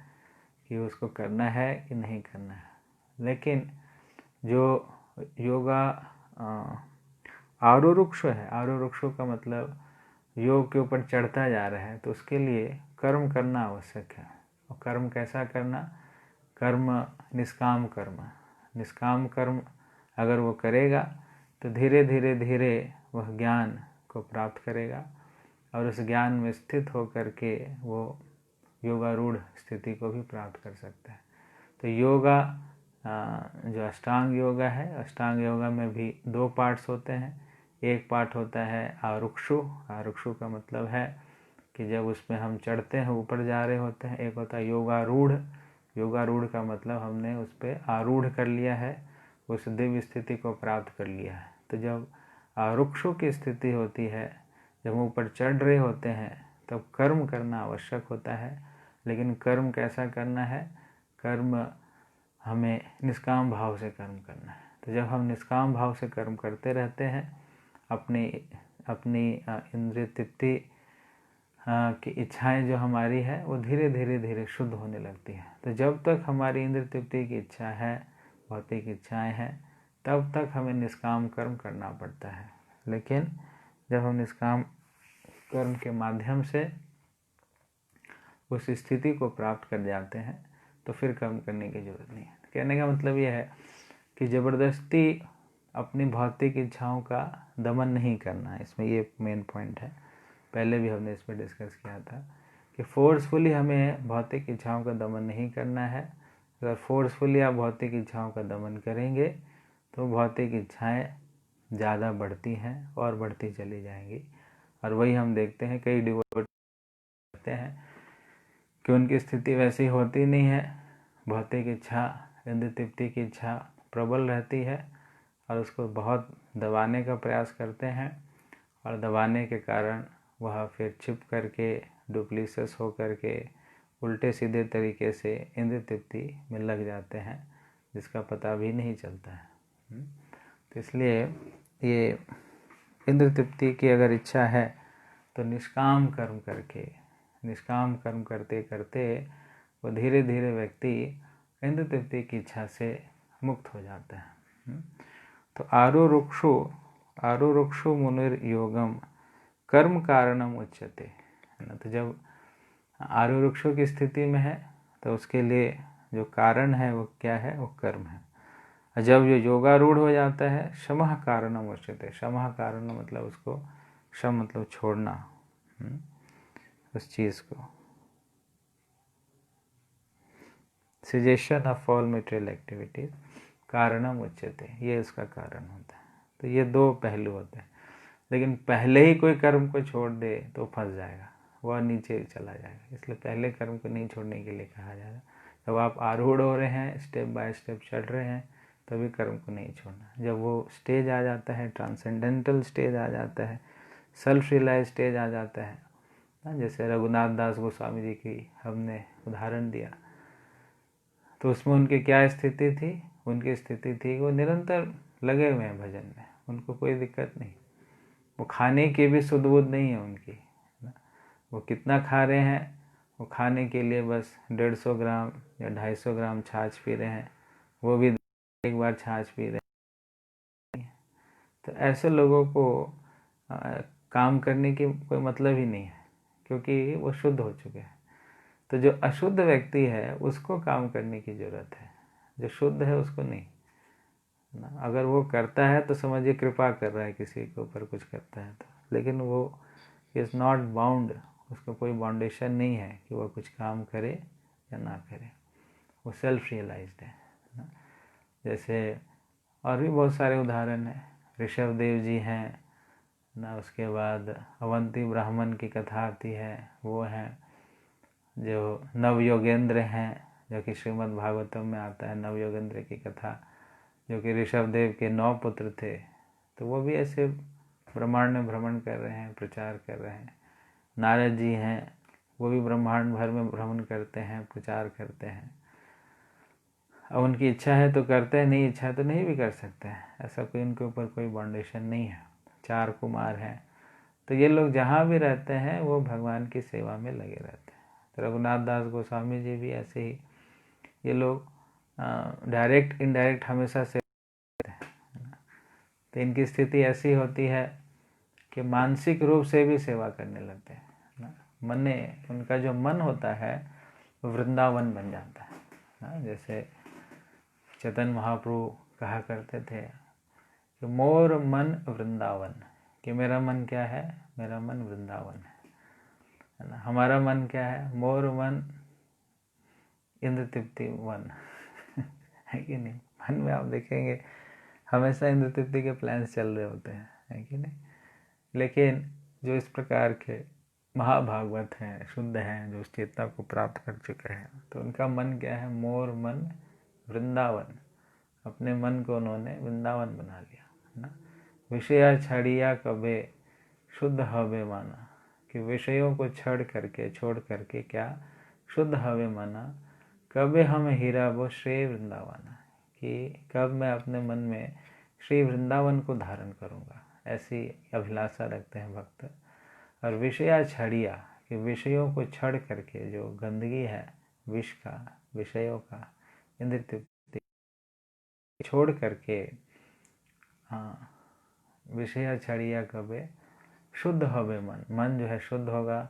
कि उसको करना है कि नहीं करना है। लेकिन जो योगा आरुरुक्षु है, आरुरुक्षु का मतलब योग के ऊपर चढ़ता जा रहा है, तो उसके लिए कर्म करना आवश्यक है। और कर्म कैसा करना? कर्म निष्काम कर्म, निष्काम कर्म अगर वो करेगा तो धीरे धीरे धीरे वह ज्ञान को प्राप्त करेगा और उस ज्ञान में स्थित होकर के वो योगारूढ़ स्थिति को भी प्राप्त कर सकता है। तो योगा जो अष्टांग योगा है, अष्टांग योगा में भी दो पार्ट्स होते हैं। एक पार्ट होता है आरुक्षु, आरुक्षु का मतलब है कि जब उसमें हम चढ़ते हैं, ऊपर जा रहे होते हैं। एक होता है योगारूढ़, योगारूढ़ का मतलब हमने उस पर आरूढ़ कर लिया है, उस दिव्य स्थिति को प्राप्त कर लिया है। तो जब आरुक्षु की स्थिति होती है, जब हम ऊपर चढ़ रहे होते हैं, तब कर्म करना आवश्यक होता है। लेकिन कर्म कैसा करना है? कर्म हमें निष्काम भाव से कर्म करना है। तो जब हम निष्काम भाव से कर्म करते रहते हैं, अपनी इंद्रिय तृप्ति की इच्छाएं जो हमारी है वो धीरे धीरे धीरे शुद्ध होने लगती है। तो जब तक हमारी इंद्रिय तृप्ति की इच्छा है, भौतिक इच्छाएं हैं, तब तक हमें निष्काम कर्म करना पड़ता है। लेकिन जब हम निष्काम कर्म के माध्यम से उस स्थिति को प्राप्त कर जाते हैं तो फिर कर्म करने की जरूरत नहीं है। कहने का मतलब यह है कि ज़बरदस्ती अपनी भौतिक इच्छाओं का दमन नहीं करना है। इसमें ये मेन पॉइंट है, पहले भी हमने इस पर डिस्कस किया था कि फोर्सफुली हमें भौतिक इच्छाओं का दमन नहीं करना है। अगर फोर्सफुली आप भौतिक इच्छाओं का दमन करेंगे तो भौतिक इच्छाएं ज़्यादा बढ़ती हैं और बढ़ती चली जाएंगी। और वही हम देखते हैं, कई डिवोटी कहते हैं कि उनकी स्थिति वैसी होती नहीं है, भौतिक इच्छा, इंद्रिय तृप्ति की इच्छा प्रबल रहती है और उसको बहुत दबाने का प्रयास करते हैं और दबाने के कारण वह फिर छिप करके डुप्लीसियस हो करके उल्टे सीधे तरीके से इंद्रिय तृप्ति में लग जाते हैं, जिसका पता भी नहीं चलता है। तो इसलिए ये इंद्रिय तृप्ति की अगर इच्छा है तो निष्काम कर्म करके, निष्काम कर्म करते करते वो धीरे धीरे व्यक्ति इंद्रिय तृप्ति की इच्छा से मुक्त हो जाता है। तो आरुरुक्षु मुनिर योगम कर्म कारणम उच्यते, है ना। तो जब आरुरुक्षु की स्थिति में है तो उसके लिए जो कारण है वो क्या है? वो कर्म है। जब ये योगारूढ़ हो जाता है, शमः कारणम उच्यते, शमः कारण मतलब उसको, शम मतलब छोड़ना, उस चीज़ को, सेजेशन ऑफ ऑल मटेरियल एक्टिविटीज, कारणम उच्यते, ये उसका कारण होता है। तो ये दो पहलू होते हैं। लेकिन पहले ही कोई कर्म को छोड़ दे तो फंस जाएगा, वह नीचे चला जाएगा। इसलिए पहले कर्म को नहीं छोड़ने के लिए कहा जा रहा है। जब आप आरूढ़ हो रहे हैं, स्टेप बाय स्टेप चढ़ रहे हैं, तभी कर्म को नहीं छोड़ना। जब वो स्टेज आ जाता है, ट्रांसेंडेंटल स्टेज आ जाता है, सेल्फ रियलाइज स्टेज आ जाता है, जैसे रघुनाथ दास गोस्वामी जी की हमने उदाहरण दिया, तो उसमें उनकी क्या स्थिति थी? उनकी स्थिति थी वो निरंतर लगे हुए हैं भजन में, उनको कोई दिक्कत नहीं। वो खाने की भी सुध बुध नहीं है उनकी, वो कितना खा रहे हैं, वो खाने के लिए बस 150 ग्राम या 250 ग्राम छाछ पी रहे हैं, वो भी एक बार छाछ पी रहे हैं। तो ऐसे लोगों को काम करने की कोई मतलब ही नहीं है, क्योंकि वो शुद्ध हो चुके हैं। तो जो अशुद्ध व्यक्ति है उसको काम करने की ज़रूरत है, जो शुद्ध है उसको नहीं ना। अगर वो करता है तो समझिए कृपा कर रहा है किसी के ऊपर, कुछ करता है तो, लेकिन वो इज़ नॉट बाउंड, उसको कोई बाउंडेशन नहीं है कि वो कुछ काम करे या ना करे, वो सेल्फ रियलाइज्ड है ना। जैसे और भी बहुत सारे उदाहरण हैं, ऋषभ देव जी हैं ना, उसके बाद अवंती ब्राह्मण की कथा आती है, वो हैं जो नवयोगेंद्र हैं, जो कि श्रीमद् भागवतम में आता है नवयोगेंद्र की कथा, जो कि ऋषभ देव के 9 पुत्र थे। तो वो भी ऐसे ब्रह्मांड में भ्रमण कर रहे हैं, प्रचार कर रहे हैं। नारद जी हैं, वो भी ब्रह्मांड भर में भ्रमण करते हैं, प्रचार करते हैं। अब उनकी इच्छा है तो करते हैं, नहीं इच्छा है तो नहीं भी कर सकते हैं, ऐसा कोई उनके ऊपर कोई बाउंडेशन नहीं है। 4 कुमार हैं, तो ये लोग जहाँ भी रहते हैं वो भगवान की सेवा में लगे रहते हैं। तो रघुनाथ दास गोस्वामी जी भी ऐसे ही, ये लोग डायरेक्ट इनडायरेक्ट हमेशा से, तो इनकी स्थिति ऐसी होती है कि मानसिक रूप से भी सेवा करने लगते हैं ना। मने उनका जो मन होता है वृंदावन बन जाता है ना। जैसे चैतन्य महाप्रभु कहा करते थे कि मोर मन वृंदावन, कि मेरा मन क्या है, मेरा मन वृंदावन है ना। हमारा मन क्या है, मोर मन इंद्र तृप्ति वन है कि नहीं। मन में आप देखेंगे हमेशा इंद्र तृप्ति के प्लान्स चल रहे होते हैं, है कि नहीं। लेकिन जो इस प्रकार के महाभागवत हैं, शुद्ध हैं, जो उस चेतना को प्राप्त कर चुके हैं, तो उनका मन क्या है, मोर मन वृंदावन, अपने मन को उन्होंने वृंदावन बना लिया ना। विषया छड़िया कबे शुद्ध हवे माना, कि विषयों को छोड़ करके क्या शुद्ध हवे माना, कबे हम हीरा वो श्री वृंदावन, कि कब मैं अपने मन में श्री वृंदावन को धारण करूँगा, ऐसी अभिलाषा रखते हैं भक्त। और विषया छड़िया, कि विषयों को छड़ करके जो गंदगी है विष का, विषयों का, इंद्र तृप्ति छोड़ करके, हाँ, विषया छड़िया कबे शुद्ध हवे मन, मन जो है शुद्ध होगा।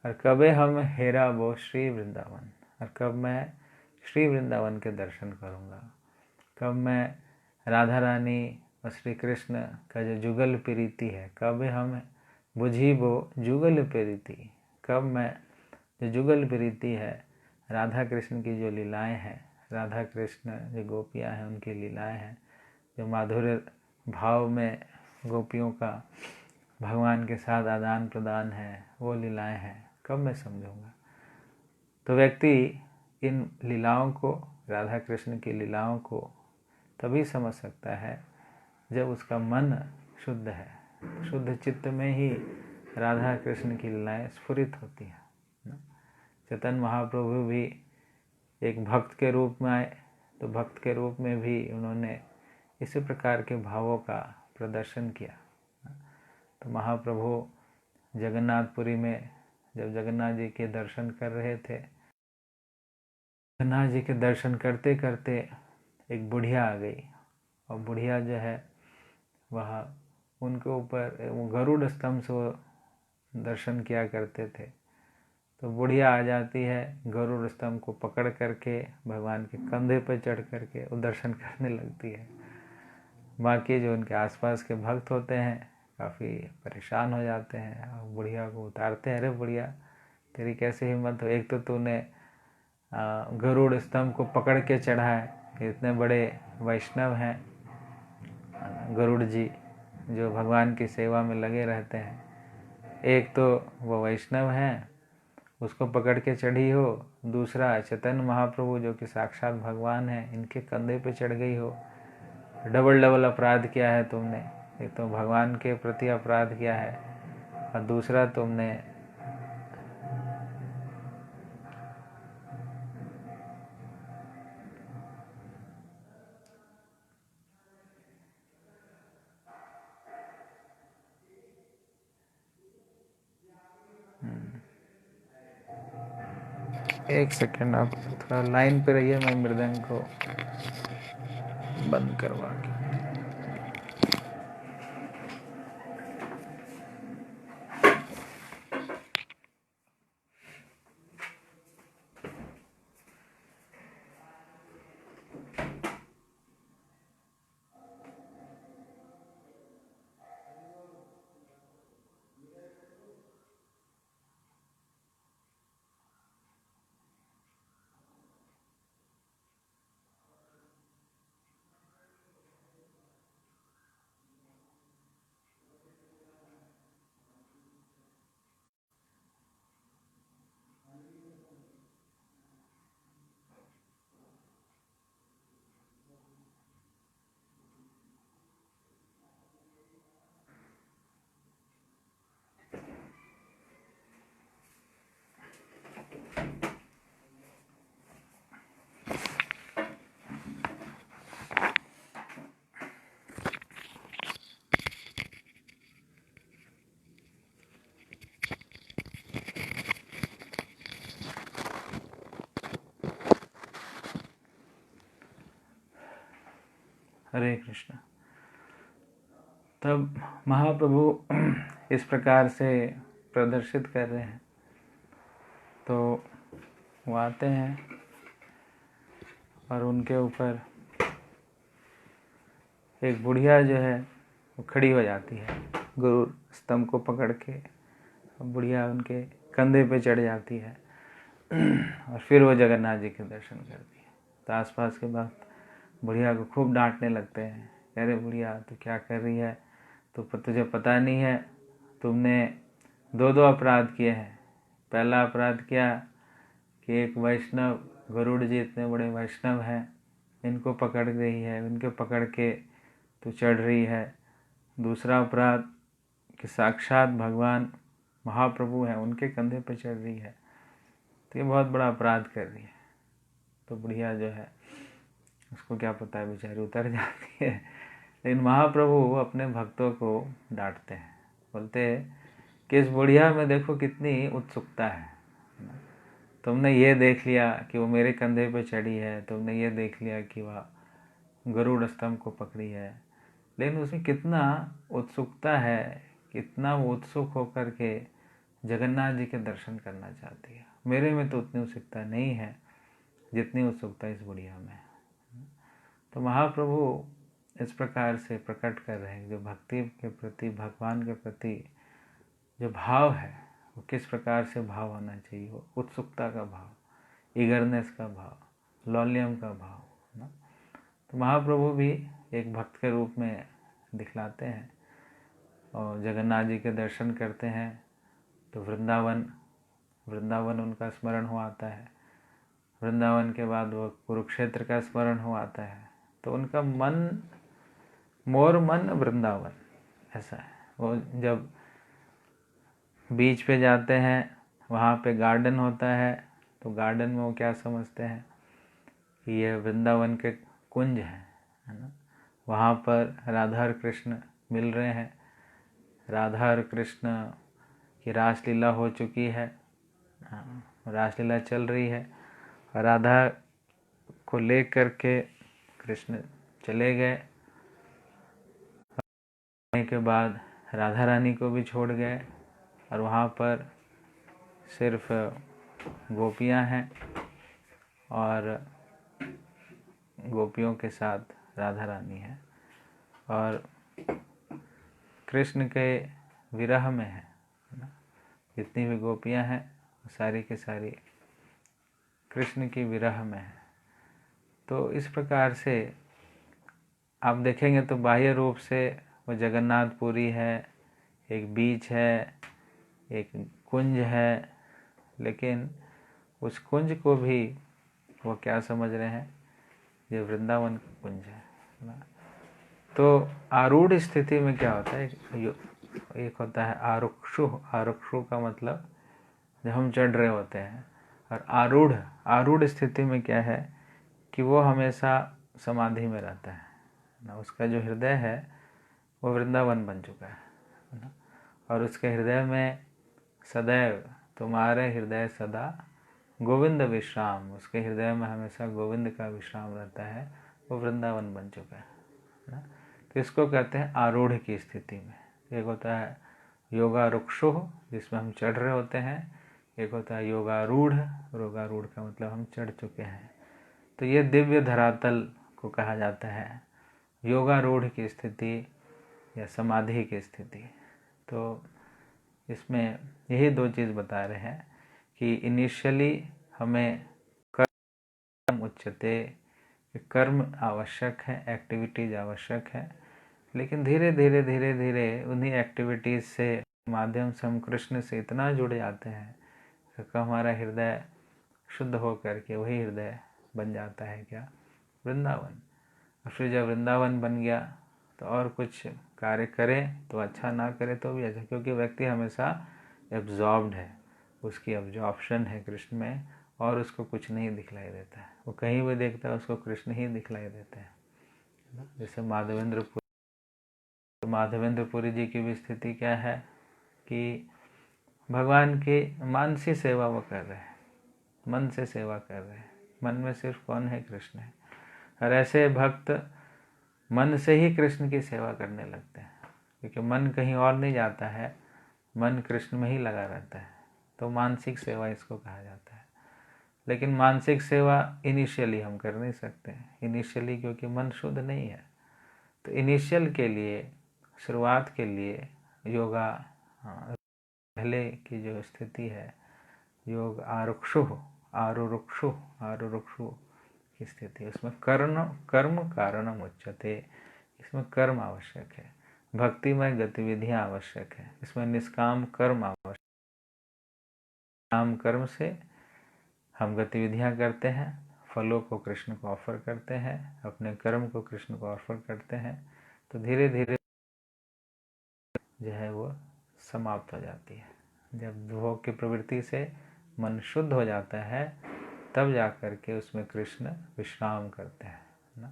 और कबे हम हेरा वो श्री वृंदावन, और कब मैं श्री वृंदावन के दर्शन करूँगा, कब मैं राधा रानी और श्री कृष्ण का जो जुगल प्रीति है, कब हम बुझी वो जुगल प्रीति, कब मैं जो जुगल प्रीति है, राधा कृष्ण की जो लीलाएं हैं, राधा कृष्ण जो गोपियां हैं उनकी लीलाएं हैं, जो माधुर्य भाव में गोपियों का भगवान के साथ आदान प्रदान है, वो लीलाएं हैं, कब मैं समझूंगा। तो व्यक्ति इन लीलाओं को, राधा कृष्ण की लीलाओं को तभी समझ सकता है जब उसका मन शुद्ध है। शुद्ध चित्त में ही राधा कृष्ण की लीलाएं स्फुरित होती हैं। चैतन्य महाप्रभु भी एक भक्त के रूप में आए, तो भक्त के रूप में भी उन्होंने इसी प्रकार के भावों का प्रदर्शन किया। तो महाप्रभु जगन्नाथपुरी में जब जगन्नाथ जी के दर्शन कर रहे थे, जगन्नाथ जी के दर्शन करते करते एक बुढ़िया आ गई, और बुढ़िया जो है वह उनके ऊपर, वो गरुड़ स्तंभ से वो दर्शन किया करते थे, तो बुढ़िया आ जाती है, गरुड़ स्तंभ को पकड़ करके भगवान के कंधे पर चढ़ करके वो दर्शन करने लगती है। बाकी जो उनके आसपास के भक्त होते हैं काफ़ी परेशान हो जाते हैं, और बुढ़िया को उतारते हैं, अरे बुढ़िया तेरी कैसे हिम्मत हो, एक तो तूने गरुड़ स्तंभ को पकड़ के चढ़ा है, इतने बड़े वैष्णव हैं गरुड़ जी जो भगवान की सेवा में लगे रहते हैं, एक तो वो वैष्णव हैं उसको पकड़ के चढ़ी हो, दूसरा चैतन्य महाप्रभु जो कि साक्षात भगवान हैं इनके कंधे पे चढ़ गई हो। डबल डबल अपराध किया है तुमने, एक तो भगवान के प्रति अपराध किया है और दूसरा तुमने एक सेकेंड, आप थोड़ा लाइन पे रहिए, मैं मृदंग को बंद करवा के। हरे कृष्ण। तब महाप्रभु इस प्रकार से प्रदर्शित कर रहे हैं, तो वो आते हैं और उनके ऊपर एक बुढ़िया जो है वो खड़ी हो जाती है, गुरु स्तंभ को पकड़ के बुढ़िया उनके कंधे पे चढ़ जाती है और फिर वो जगन्नाथ जी के दर्शन करती है। तो आसपास के भक्त बुढ़िया को खूब डांटने लगते हैं, कह रहे बुढ़िया तू क्या कर रही है, तुझे पता नहीं है, तुमने दो अपराध किए हैं। पहला अपराध क्या कि एक वैष्णव, गरुड़ जी इतने बड़े वैष्णव हैं, इनको पकड़ रही है, इनको पकड़ के तू चढ़ रही है। दूसरा अपराध कि साक्षात भगवान महाप्रभु हैं, उनके कंधे पर चढ़ रही है, तो ये बहुत बड़ा अपराध कर रही है। तो बुढ़िया जो है उसको क्या पता है, बेचारी उतर जाती है। लेकिन महाप्रभु अपने भक्तों को डांटते हैं, बोलते हैं कि इस बुढ़िया में देखो कितनी उत्सुकता है। तुमने ये देख लिया कि वो मेरे कंधे पे चढ़ी है, तुमने ये देख लिया कि वह गरुड़ स्तंभ को पकड़ी है, लेकिन उसमें कितना उत्सुकता है, कितना वो उत्सुक होकर के जगन्नाथ जी के दर्शन करना चाहती है। मेरे में तो उतनी उत्सुकता नहीं है जितनी उत्सुकता इस बुढ़िया में। तो महाप्रभु इस प्रकार से प्रकट कर रहे हैं जो भक्ति के प्रति, भगवान के प्रति जो भाव है वो किस प्रकार से भाव होना चाहिए। वो उत्सुकता का भाव, ईगरनेस का भाव, लौल्यम का भाव ना। तो महाप्रभु भी एक भक्त के रूप में दिखलाते हैं और जगन्नाथ जी के दर्शन करते हैं तो वृंदावन उनका स्मरण हो आता है। वृंदावन के बाद वो कुरुक्षेत्र का स्मरण हो आता है, तो उनका मन, मोर मन वृंदावन ऐसा है। वो जब बीच पे जाते हैं, वहाँ पे गार्डन होता है, तो गार्डन में वो क्या समझते हैं कि ये वृंदावन के कुंज हैं, है ना। वहाँ पर राधा और कृष्ण मिल रहे हैं, राधा और कृष्ण की रासलीला हो चुकी है, रासलीला चल रही है। राधा को ले करके कृष्ण चले गए, के बाद राधा रानी को भी छोड़ गए और वहाँ पर सिर्फ गोपियाँ हैं और गोपियों के साथ राधा रानी है और कृष्ण के विरह में है ना। जितनी भी गोपियाँ हैं सारी के सारी कृष्ण की विरह में है। तो इस प्रकार से आप देखेंगे तो बाह्य रूप से वो जगन्नाथपुरी है, एक बीच है, एक कुंज है, लेकिन उस कुंज को भी वो क्या समझ रहे हैं, ये वृंदावन का कुंज है ना। तो आरूढ़ स्थिति में क्या होता है, एक होता है आरुक्षु का मतलब जब हम चढ़ रहे होते हैं, और आरूढ़ स्थिति में क्या है कि वो हमेशा समाधि में रहता है ना। उसका जो हृदय है वो वृंदावन बन चुका है ना, और उसके हृदय में सदैव तुम्हारे हृदय सदा गोविंद विश्राम, उसके हृदय में हमेशा गोविंद का विश्राम रहता है, वो वृंदावन बन चुका है ना। तो इसको कहते हैं आरूढ़ की स्थिति में। एक होता है योगारुक्षो, जिसमें हम चढ़ रहे होते हैं, एक होता है योगारूढ़। योगारूढ़ का मतलब हम चढ़ चुके हैं। तो ये दिव्य धरातल को कहा जाता है योगारूढ़ की स्थिति या समाधि की स्थिति। तो इसमें यही दो चीज़ बता रहे हैं कि इनिशियली हमें कर्म उच्चते, कर्म आवश्यक है, एक्टिविटीज आवश्यक है, लेकिन धीरे धीरे धीरे धीरे उन्हीं एक्टिविटीज़ से माध्यम से हम कृष्ण से इतना जुड़ जाते हैं कि हमारा हृदय शुद्ध हो करके वही हृदय बन जाता है क्या, वृंदावन। और फिर जब वृंदावन बन गया तो और कुछ कार्य करे तो अच्छा, ना करे तो भी अच्छा, क्योंकि व्यक्ति हमेशा एब्जॉर्ब्ड है, उसकी एब्जॉर्प्शन है कृष्ण में, और उसको कुछ नहीं दिखलाई देता है। वो कहीं भी देखता है उसको कृष्ण ही दिखलाई देते हैं। जैसे माधवेंद्रपुरी जी की भी स्थिति क्या है कि भगवान की मानसी सेवा वो कर रहे हैं, मन से सेवा कर रहे हैं, मन में सिर्फ कौन है, कृष्ण है। और ऐसे भक्त मन से ही कृष्ण की सेवा करने लगते हैं, क्योंकि मन कहीं और नहीं जाता है, मन कृष्ण में ही लगा रहता है। तो मानसिक सेवा इसको कहा जाता है। लेकिन मानसिक सेवा इनिशियली हम कर नहीं सकते, इनिशियली क्योंकि मन शुद्ध नहीं है। तो इनिशियल के लिए, शुरुआत के लिए योगा, पहले की जो स्थिति है योग आरुरुक्षु की स्थिति, उसमें कर्म कारणम उच्यते, इसमें कर्म आवश्यक है, भक्तिमय गतिविधियां आवश्यक है, इसमें निष्काम कर्म आवश्यक। काम कर्म से हम गतिविधियां करते हैं, फलों को कृष्ण को ऑफर करते हैं, अपने कर्म को कृष्ण को ऑफर करते हैं, तो धीरे धीरे जो है वो समाप्त हो जाती है। जब भोग की प्रवृत्ति से मन शुद्ध हो जाता है तब जा कर के उसमें कृष्ण विश्राम करते हैं ना।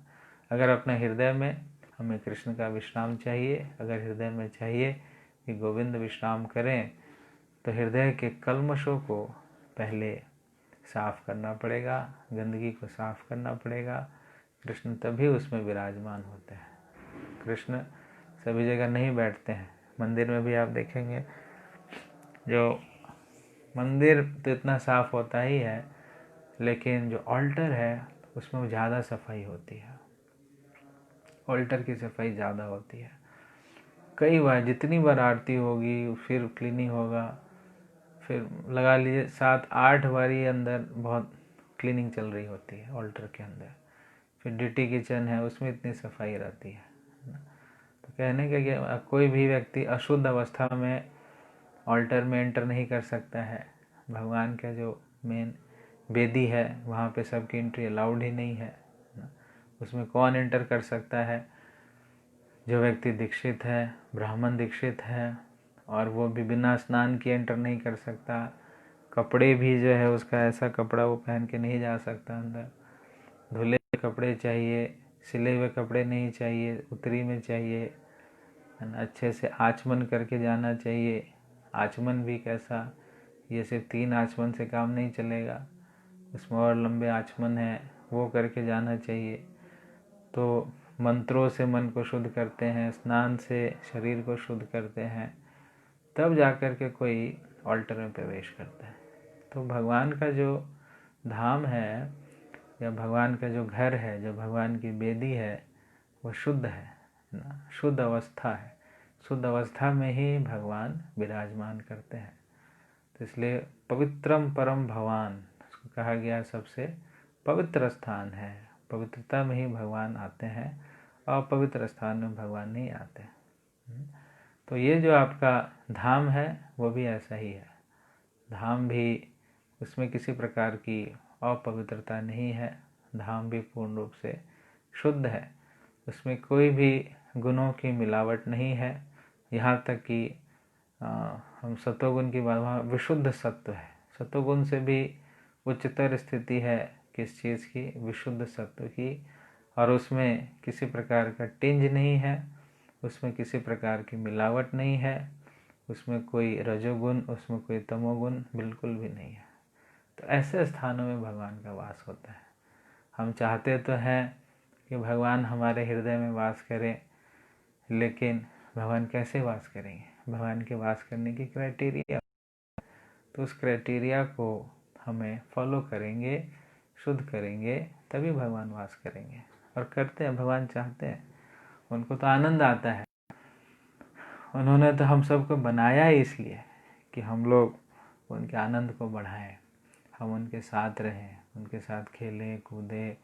अगर अपने हृदय में हमें कृष्ण का विश्राम चाहिए, अगर हृदय में चाहिए कि गोविंद विश्राम करें, तो हृदय के कल्मशों को पहले साफ करना पड़ेगा, गंदगी को साफ करना पड़ेगा। कृष्ण तभी उसमें विराजमान होते हैं। कृष्ण सभी जगह नहीं बैठते हैं। मंदिर में भी आप देखेंगे, जो मंदिर तो इतना साफ होता ही है, लेकिन जो ऑल्टर है उसमें ज़्यादा सफाई होती है, ऑल्टर की सफाई ज़्यादा होती है। कई बार, जितनी बार आरती होगी फिर क्लीनिंग होगा, फिर लगा लीजिए 7-8 बारी अंदर बहुत क्लीनिंग चल रही होती है ऑल्टर के अंदर। फिर डीटी किचन है, उसमें इतनी सफाई रहती है। तो कहने का कि कोई भी व्यक्ति अशुद्ध अवस्था में ऑल्टर में एंटर नहीं कर सकता है। भगवान का जो मेन वेदी है वहाँ पे सबकी एंट्री अलाउड ही नहीं है। उसमें कौन एंटर कर सकता है? जो व्यक्ति दीक्षित है, ब्राह्मण दीक्षित है, और वो भी बिना स्नान किए एंटर नहीं कर सकता। कपड़े भी जो है उसका ऐसा कपड़ा वो पहन के नहीं जा सकता अंदर। धुले हुए कपड़े चाहिए, सिले हुए कपड़े नहीं चाहिए, उतरी में चाहिए, अच्छे से आचमन करके जाना चाहिए। आचमन भी कैसा, ये सिर्फ 3 आचमन से काम नहीं चलेगा, उसमें और लंबे आचमन है, वो करके जाना चाहिए। तो मंत्रों से मन को शुद्ध करते हैं, स्नान से शरीर को शुद्ध करते हैं, तब जाकर के कोई ऑल्टर में प्रवेश करता है। तो भगवान का जो धाम है या भगवान का जो घर है, जो भगवान की वेदी है, वो शुद्ध है ना, शुद्ध अवस्था है। शुद्ध अवस्था में ही भगवान विराजमान करते हैं। तो इसलिए पवित्रम परम भगवान उसको कहा गया सबसे पवित्र स्थान है। पवित्रता में ही भगवान आते हैं, अपवित्र स्थान में भगवान नहीं आते। तो ये जो आपका धाम है वो भी ऐसा ही है। धाम भी, उसमें किसी प्रकार की अपवित्रता नहीं है, धाम भी पूर्ण रूप से शुद्ध है, उसमें कोई भी गुणों की मिलावट नहीं है। यहाँ तक कि हम सतोगुण की बात, वहाँ विशुद्ध सत्व है। सतोगुण से भी उच्चतर स्थिति है किस चीज़ की? विशुद्ध सत्व की। और उसमें किसी प्रकार का टिंज नहीं है, उसमें किसी प्रकार की मिलावट नहीं है, उसमें कोई रजोगुण, उसमें कोई तमोगुण बिल्कुल भी नहीं है। तो ऐसे स्थानों में भगवान का वास होता है। हम चाहते तो हैं कि भगवान हमारे हृदय में वास करें, लेकिन भगवान कैसे वास करेंगे? भगवान के वास करने की क्राइटेरिया, तो उस क्राइटेरिया को हमें फॉलो करेंगे, शुद्ध करेंगे, तभी भगवान वास करेंगे। और करते हैं, भगवान चाहते हैं, उनको तो आनंद आता है। उन्होंने तो हम सबको बनाया ही इसलिए कि हम लोग उनके आनंद को बढ़ाएं, हम उनके साथ रहें, उनके साथ खेलें कूदें,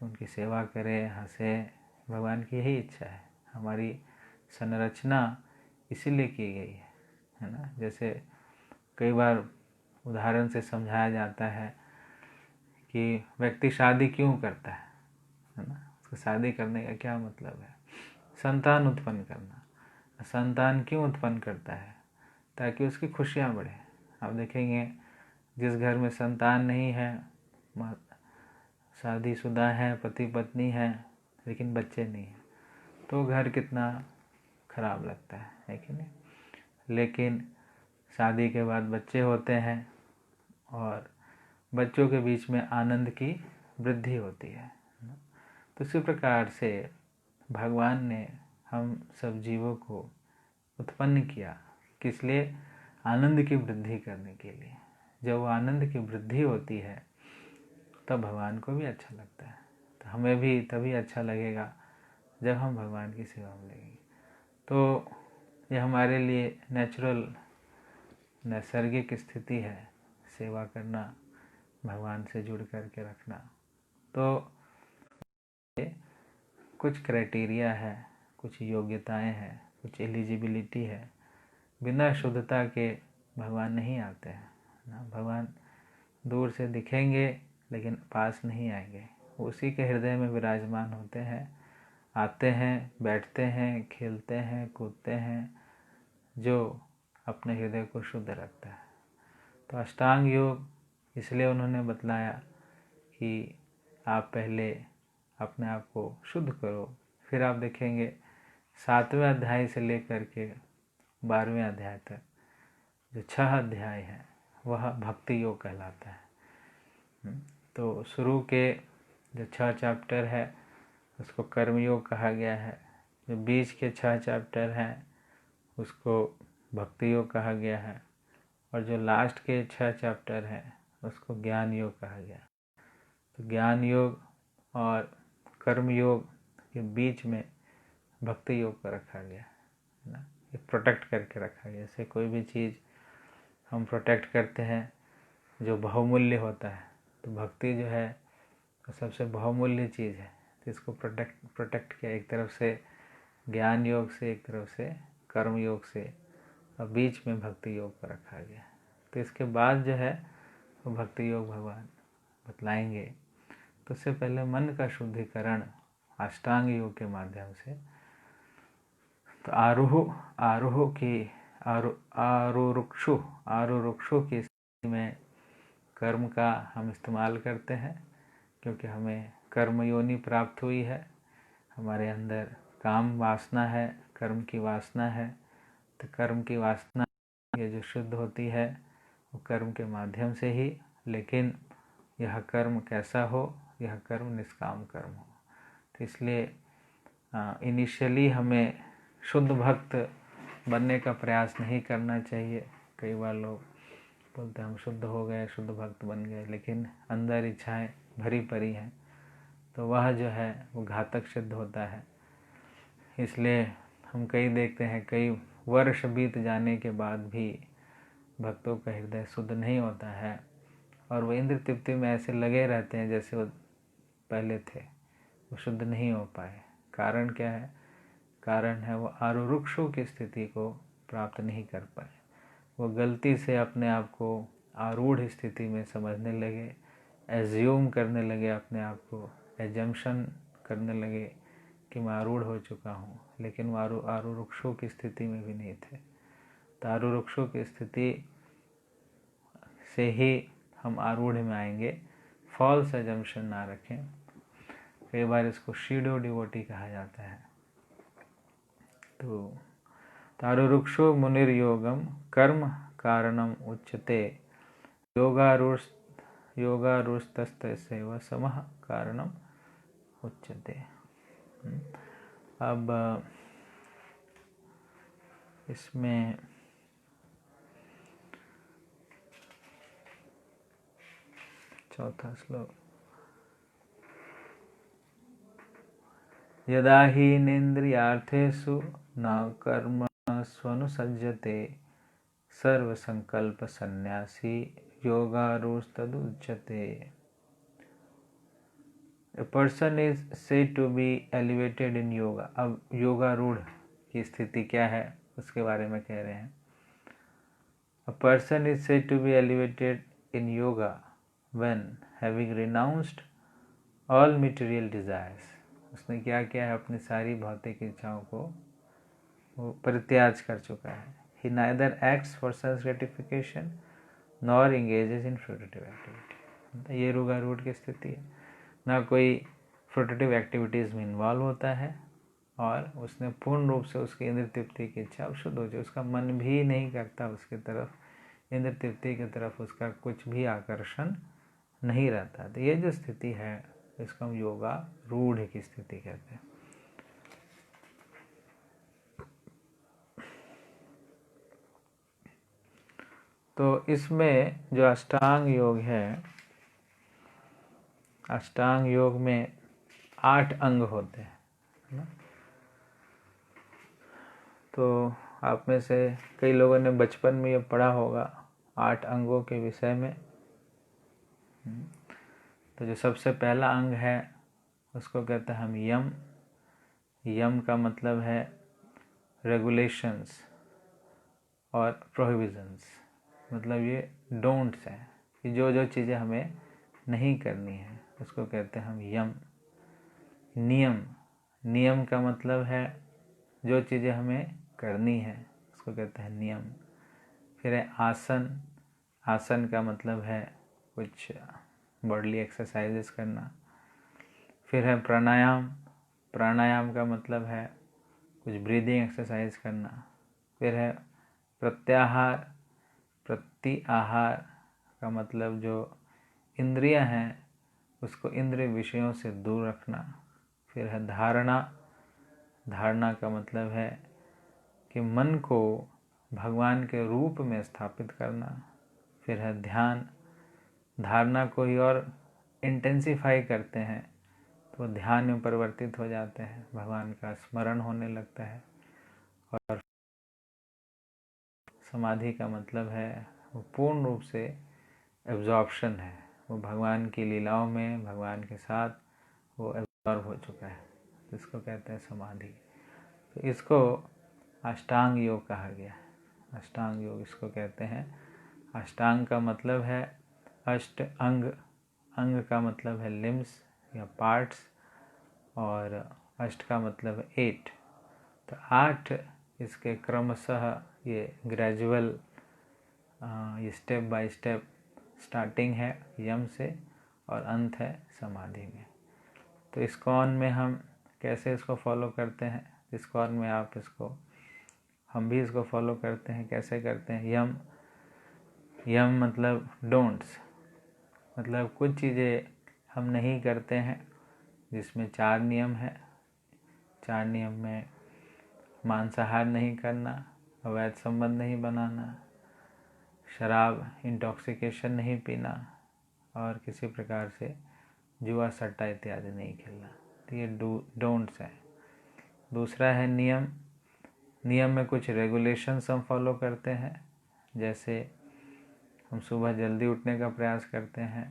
उनकी सेवा करें, हंसें। भगवान की यही इच्छा है। हमारी संरचना इसीलिए की गई है ना। जैसे कई बार उदाहरण से समझाया जाता है कि व्यक्ति शादी क्यों करता है ना। उसको शादी करने का क्या मतलब है? संतान उत्पन्न करना। संतान क्यों उत्पन्न करता है? ताकि उसकी खुशियाँ बढ़े। आप देखेंगे जिस घर में संतान नहीं है, शादीशुदा है, पति पत्नी है, लेकिन बच्चे नहीं हैं, तो घर कितना खराब लगता है कि नहीं। लेकिन शादी के बाद बच्चे होते हैं और बच्चों के बीच में आनंद की वृद्धि होती है। तो इसी प्रकार से भगवान ने हम सब जीवों को उत्पन्न किया, किस लिए? आनंद की वृद्धि करने के लिए। जब वो आनंद की वृद्धि होती है तब भगवान को भी अच्छा लगता है। तो हमें भी तभी अच्छा लगेगा जब हम भगवान की सेवा में लगेंगे। तो ये हमारे लिए नेचुरल, नैसर्गिक स्थिति है, सेवा करना, भगवान से जुड़ करके रखना। तो कुछ क्राइटेरिया है, कुछ योग्यताएं हैं, कुछ एलिजिबिलिटी है। बिना शुद्धता के भगवान नहीं आते हैं ना। भगवान दूर से दिखेंगे लेकिन पास नहीं आएंगे। उसी के हृदय में विराजमान होते हैं, आते हैं, बैठते हैं, खेलते हैं, कूदते हैं, जो अपने हृदय को शुद्ध रखता है। तो अष्टांग योग इसलिए उन्होंने बतलाया कि आप पहले अपने आप को शुद्ध करो, फिर आप देखेंगे 7वें अध्याय से लेकर के 12वें अध्याय तक जो 6 अध्याय हैं वह भक्ति योग कहलाता है। तो शुरू के जो 6 चैप्टर है उसको कर्मयोग कहा गया है। जो बीच के 6 चैप्टर हैं उसको भक्ति योग कहा गया है, और जो लास्ट के 6 चैप्टर हैं उसको ज्ञान योग कहा गया। तो ज्ञान योग और कर्म योग के बीच में भक्ति योग को रखा गया है ना। ये प्रोटेक्ट करके रखा गया। जैसे कोई भी चीज़ हम प्रोटेक्ट करते हैं जो बहुमूल्य होता है, तो भक्ति जो है तो सबसे बहुमूल्य चीज़ है। तो इसको प्रोटेक्ट किया, एक तरफ से ज्ञान योग से, एक तरफ से कर्म योग से, और बीच में भक्ति योग को रखा गया। तो इसके बाद जो है वो भक्ति योग भगवान बतलाएंगे। तो उससे पहले मन का शुद्धिकरण अष्टांग योग के माध्यम से। तो आरुरुक्षु की स्थिति में कर्म का हम इस्तेमाल करते हैं, क्योंकि हमें कर्म योनि प्राप्त हुई है। हमारे अंदर काम वासना है, कर्म की वासना है। तो कर्म की वासना ये जो शुद्ध होती है वो कर्म के माध्यम से ही, लेकिन यह कर्म कैसा हो? यह कर्म निष्काम कर्म हो। तो इसलिए इनिशियली हमें शुद्ध भक्त बनने का प्रयास नहीं करना चाहिए। कई बार लोग बोलते हैं हम शुद्ध हो गए, शुद्ध भक्त बन गए, लेकिन अंदर इच्छाएं भरी पड़ी हैं, तो वह जो है वो घातक सिद्ध होता है। इसलिए हम कई देखते हैं, कई वर्ष बीत जाने के बाद भी भक्तों का हृदय शुद्ध नहीं होता है, और वो इंद्र तृप्ति में ऐसे लगे रहते हैं जैसे वो पहले थे, वो शुद्ध नहीं हो पाए। कारण क्या है? कारण है वो आरुरुक्षु की स्थिति को प्राप्त नहीं कर पाए। वो गलती से अपने आप को आरूढ़ स्थिति में समझने लगे, एज्यूम करने लगे, अपने आप को एजम्पशन करने लगे कि मैं आरूढ़ हो चुका हूँ, लेकिन वो आरुरुक्षु की स्थिति में भी नहीं थे। तो आरुरुक्षु की स्थिति से ही हम आरूढ़ में आएंगे। फॉल्स एजम्पशन ना रखें। कई बार इसको शीडो डिवोटी कहा जाता है। तो तारुरुक्षो मुनिर्योगम कर्म कारणम उच्यते, योगारूढ़ योगारूढस्तस्यैव समः कारणम उच्यते। अब इसमें चौथा श्लोक, यदा हीनेन्द्रियार्थेषु न कर्मस्वनुसज्जते सर्वसंकल्प सन्यासी योगारूढस्तदुच्यते। A person is said to be elevated in yoga। अब योगारूढ़ की स्थिति क्या है उसके बारे में कह रहे हैं। A person is said to be elevated in yoga when having renounced all material desires। उसने क्या किया है, अपनी सारी भौतिक इच्छाओं को वो परित्याग कर चुका है। He neither acts for self gratification nor engages in fruitive activity। ये योगारूढ़ की स्थिति है, ना कोई फ्रूटिटिव एक्टिविटीज़ में इन्वॉल्व होता है और उसने पूर्ण रूप से उसकी इंद्र तृप्ति की इच्छा शुद्ध हो जाए, उसका मन भी नहीं करता उसकी तरफ, इंद्र तृप्ति की तरफ उसका कुछ भी आकर्षण नहीं रहता। तो ये जो स्थिति है इसको हम योगा रूढ़ की स्थिति कहते हैं। तो इसमें जो अष्टांग योग है, अष्टांग योग में 8 अंग होते हैं, है ना। तो आप में से कई लोगों ने बचपन में ये पढ़ा होगा 8 अंगों के विषय में। तो जो सबसे पहला अंग है उसको कहते हैं हम यम। यम का मतलब है रेगुलेशंस और प्रोहिबिशंस, मतलब ये डोंट्स हैं कि जो जो चीज़ें हमें नहीं करनी है उसको कहते हैं हम यम। नियम, नियम का मतलब है जो चीज़ें हमें करनी है उसको कहते हैं नियम। फिर है आसन, आसन का मतलब है कुछ बॉडीली एक्सरसाइजेस करना। फिर है प्राणायाम, प्राणायाम का मतलब है कुछ ब्रीदिंग एक्सरसाइज करना। फिर है प्रत्याहार, प्रत्याहार का मतलब जो इंद्रियां हैं उसको इंद्रिय विषयों से दूर रखना। फिर है धारणा, धारणा का मतलब है कि मन को भगवान के रूप में स्थापित करना। फिर है ध्यान, धारणा को ही और इंटेंसिफाई करते हैं तो ध्यान में परिवर्तित हो जाते हैं, भगवान का स्मरण होने लगता है। और समाधि का मतलब है वो पूर्ण रूप से एब्जॉर्प्शन है, वो भगवान की लीलाओं में भगवान के साथ वो एब्जॉर्ब हो चुका है, तो इसको कहते हैं समाधि। तो इसको अष्टांग योग कहा गया है। अष्टांग योग इसको कहते हैं। अष्टांग का मतलब है अष्ट अंग, अंग का मतलब है लिम्स या पार्ट्स, और अष्ट का मतलब है 8। तो 8 इसके क्रमशः ये ग्रेजुअल, ये स्टेप बाय स्टेप स्टार्टिंग है यम से और अंत है समाधि में। तो इस्कॉन में हम कैसे इसको फॉलो करते हैं, इस्कॉन में आप इसको, हम भी इसको फॉलो करते हैं। कैसे करते हैं? यम, यम मतलब डोंट्स, मतलब कुछ चीज़ें हम नहीं करते हैं जिसमें 4 नियम है। 4 नियम में मांसाहार नहीं करना, अवैध संबंध नहीं बनाना, शराब इंटॉक्सिकेशन नहीं पीना और किसी प्रकार से जुआ सट्टा इत्यादि नहीं खेलना। तो ये डोंट्स हैं। दूसरा है नियम, नियम में कुछ रेगुलेशंस हम फॉलो करते हैं, जैसे हम सुबह जल्दी उठने का प्रयास करते हैं,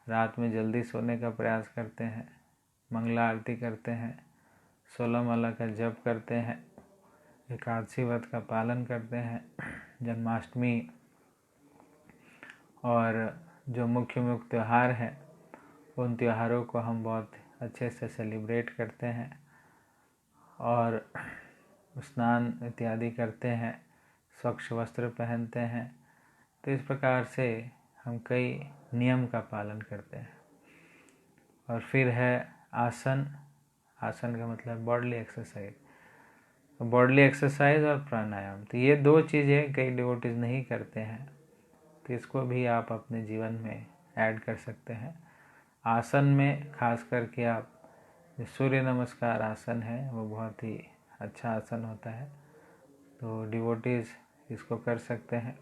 रात में जल्दी सोने का प्रयास करते हैं, मंगला आरती करते हैं, 16 माला का जप करते हैं, एकादशी व्रत का पालन करते हैं, जन्माष्टमी और जो मुख्य मुख्य त्यौहार हैं उन त्योहारों को हम बहुत अच्छे से सेलिब्रेट करते हैं और स्नान इत्यादि करते हैं, स्वच्छ वस्त्र पहनते हैं। तो इस प्रकार से हम कई नियम का पालन करते हैं। और फिर है आसन, आसन का मतलब बॉडीली एक्सरसाइज, बॉडीली एक्सरसाइज और प्राणायाम। तो ये 2 चीज़ें कई डिवोटीज नहीं करते हैं, तो इसको भी आप अपने जीवन में ऐड कर सकते हैं। आसन में खास करके आप जो सूर्य नमस्कार आसन है वो बहुत ही अच्छा आसन होता है, तो डिवोटीज इसको कर सकते हैं।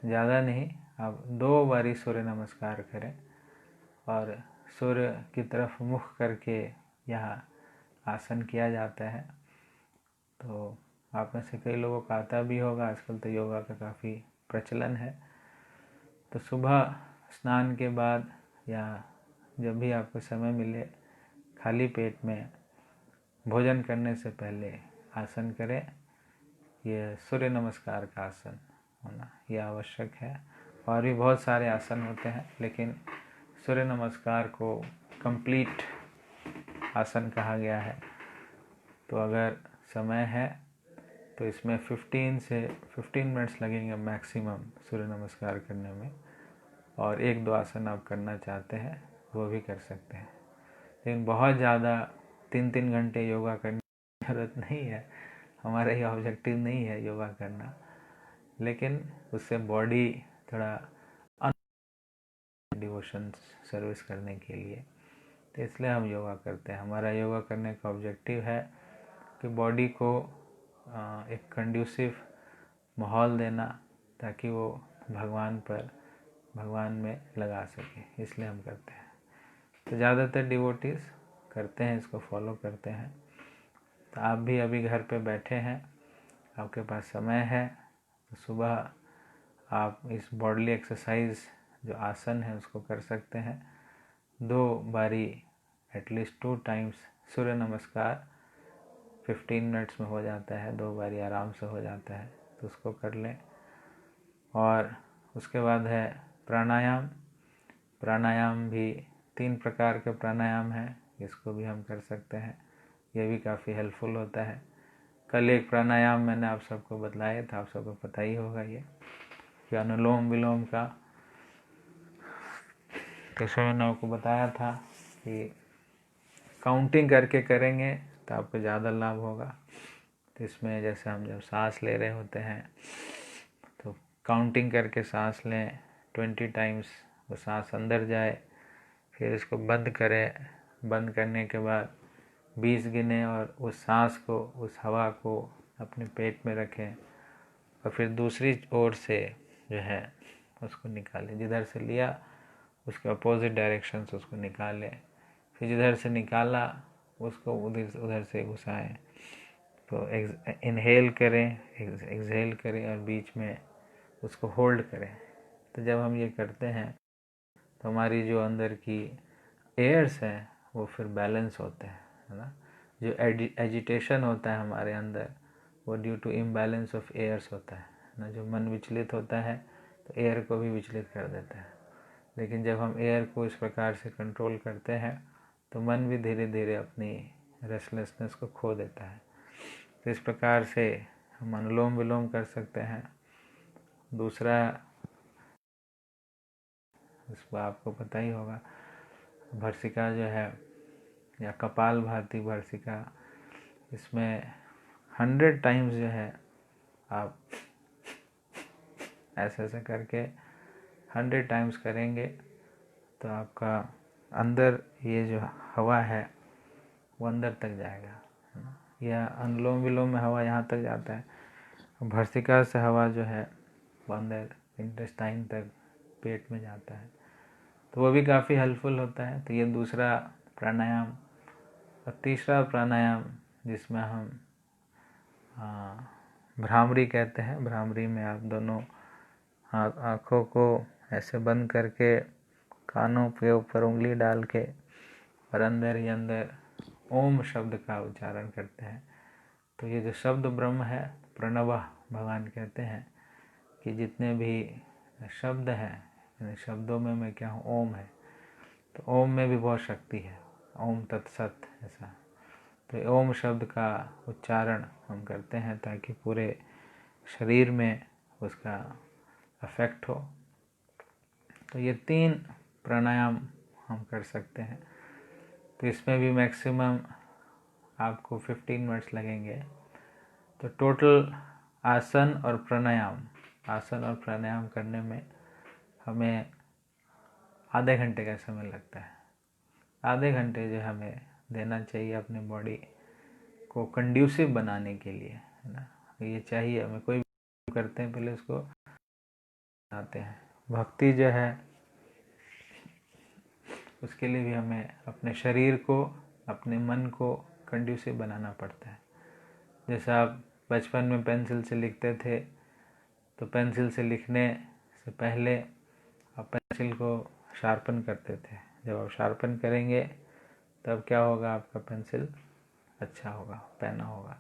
ज़्यादा नहीं, आप 2 बारी सूर्य नमस्कार करें और सूर्य की तरफ मुख करके यह आसन किया जाता है। तो आप में से कई लोगों को आता भी होगा, आजकल तो योगा का काफ़ी प्रचलन है। तो सुबह स्नान के बाद या जब भी आपको समय मिले, खाली पेट में भोजन करने से पहले आसन करें। यह सूर्य नमस्कार का आसन होना यह आवश्यक है। और भी बहुत सारे आसन होते हैं, लेकिन सूर्य नमस्कार को कंप्लीट आसन कहा गया है। तो अगर समय है तो इसमें 15 मिनट्स लगेंगे मैक्सिमम सूर्य नमस्कार करने में, और 1-2 आसन आप करना चाहते हैं वो भी कर सकते हैं। लेकिन बहुत ज़्यादा 3-3 घंटे योगा करने की ज़रूरत नहीं है। हमारा ये ऑब्जेक्टिव नहीं है योगा करना, लेकिन उससे बॉडी थोड़ा डिवोशन सर्विस करने के लिए, तो इसलिए हम योगा करते हैं। हमारा योगा करने का ऑब्जेक्टिव है कि बॉडी को एक कंड्यूसिव माहौल देना, ताकि वो भगवान में लगा सके, इसलिए हम करते हैं। तो ज़्यादातर डिवोटीज करते हैं, इसको फॉलो करते हैं। तो आप भी अभी घर पे बैठे हैं, आपके पास समय है, तो सुबह आप इस बॉडीली एक्सरसाइज जो आसन है उसको कर सकते हैं। 2 बारी एटलीस्ट 2 टाइम्स सूर्य नमस्कार 15 मिनट्स में हो जाता है, 2 बारी आराम से हो जाता है, तो उसको कर लें। और उसके बाद है प्राणायाम। प्राणायाम भी 3 प्रकार के प्राणायाम हैं, इसको भी हम कर सकते हैं। यह भी काफ़ी हेल्पफुल होता है। कल एक प्राणायाम मैंने आप सबको बतलाया था, आप सबको पता ही होगा ये कि अनुलोम विलोम का। तो मैंने आपको बताया था कि काउंटिंग करके करेंगे तो आपको ज़्यादा लाभ होगा। तो इसमें जैसे हम जब सांस ले रहे होते हैं तो काउंटिंग करके सांस लें 20 टाइम्स, वो सांस अंदर जाए, फिर इसको बंद करें। बंद करने के बाद 20 गिने और उस सांस को, उस हवा को अपने पेट में रखें, और फिर दूसरी ओर से जो है उसको निकालें। जिधर से लिया उसके अपोजिट डायरेक्शन से उसको निकालें, फिर जिधर से निकाला उसको उधर से घुसाएं। तो इनहेल करें, एक्सहेल करें और बीच में उसको होल्ड करें। तो जब हम ये करते हैं तो हमारी जो अंदर की एयर्स हैं वो फिर बैलेंस होते हैं, है ना। जो एजिटेशन होता है हमारे अंदर वो due to imbalance of airs होता है ना। जो मन विचलित होता है तो एयर को भी विचलित कर देता है। लेकिन जब हम एयर को इस प्रकार से कंट्रोल करते हैं तो मन भी धीरे धीरे अपनी रेस्टलेसनेस को खो देता है। तो इस प्रकार से हम अनुलोम विलोम कर सकते हैं। दूसरा, इसको आपको पता ही होगा, भर्सिका जो है या कपाल भाती भर्सिका, इसमें 100 टाइम्स जो है आप ऐसे ऐसे करके 100 टाइम्स करेंगे तो आपका अंदर ये जो हवा है वो अंदर तक जाएगा। या अनुलोम विलोम में हवा यहाँ तक जाता है, भर्सिका से हवा जो है वो अंदर इंटेस्टाइन तक, पेट में जाता है। तो वो भी काफ़ी हेल्पफुल होता है। तो ये दूसरा प्राणायाम। और तीसरा प्राणायाम जिसमें हम भ्रामरी कहते हैं। भ्रामरी में आप दोनों आँखों को ऐसे बंद करके कानों के ऊपर उंगली डाल के और अंदर ही अंदर ओम शब्द का उच्चारण करते हैं। तो ये जो शब्द ब्रह्म है, प्रणव भगवान कहते हैं कि जितने भी शब्द हैं, इन शब्दों में मैं क्या हूँ, ओम है। तो ओम में भी बहुत शक्ति है, ओम तत्सत ऐसा। तो ओम शब्द का उच्चारण हम करते हैं ताकि पूरे शरीर में उसका अफेक्ट हो। तो ये 3 प्राणायाम हम कर सकते हैं। तो इसमें भी मैक्सिमम आपको 15 मिनट्स लगेंगे। तो टोटल आसन और प्राणायाम करने में हमें आधे घंटे का समय लगता है। आधे घंटे जो हमें देना चाहिए अपने बॉडी को कंड्यूसिव बनाने के लिए, है ना। ये चाहिए हमें, कोई भी करते हैं पहले उसको बनाते हैं। भक्ति जो है उसके लिए भी हमें अपने शरीर को, अपने मन को कंड्यूसिव बनाना पड़ता है। जैसे आप बचपन में पेंसिल से लिखते थे, तो पेंसिल से लिखने से पहले आप पेंसिल को शार्पन करते थे। जब आप शार्पन करेंगे तब क्या होगा, आपका पेंसिल अच्छा होगा, पैना होगा।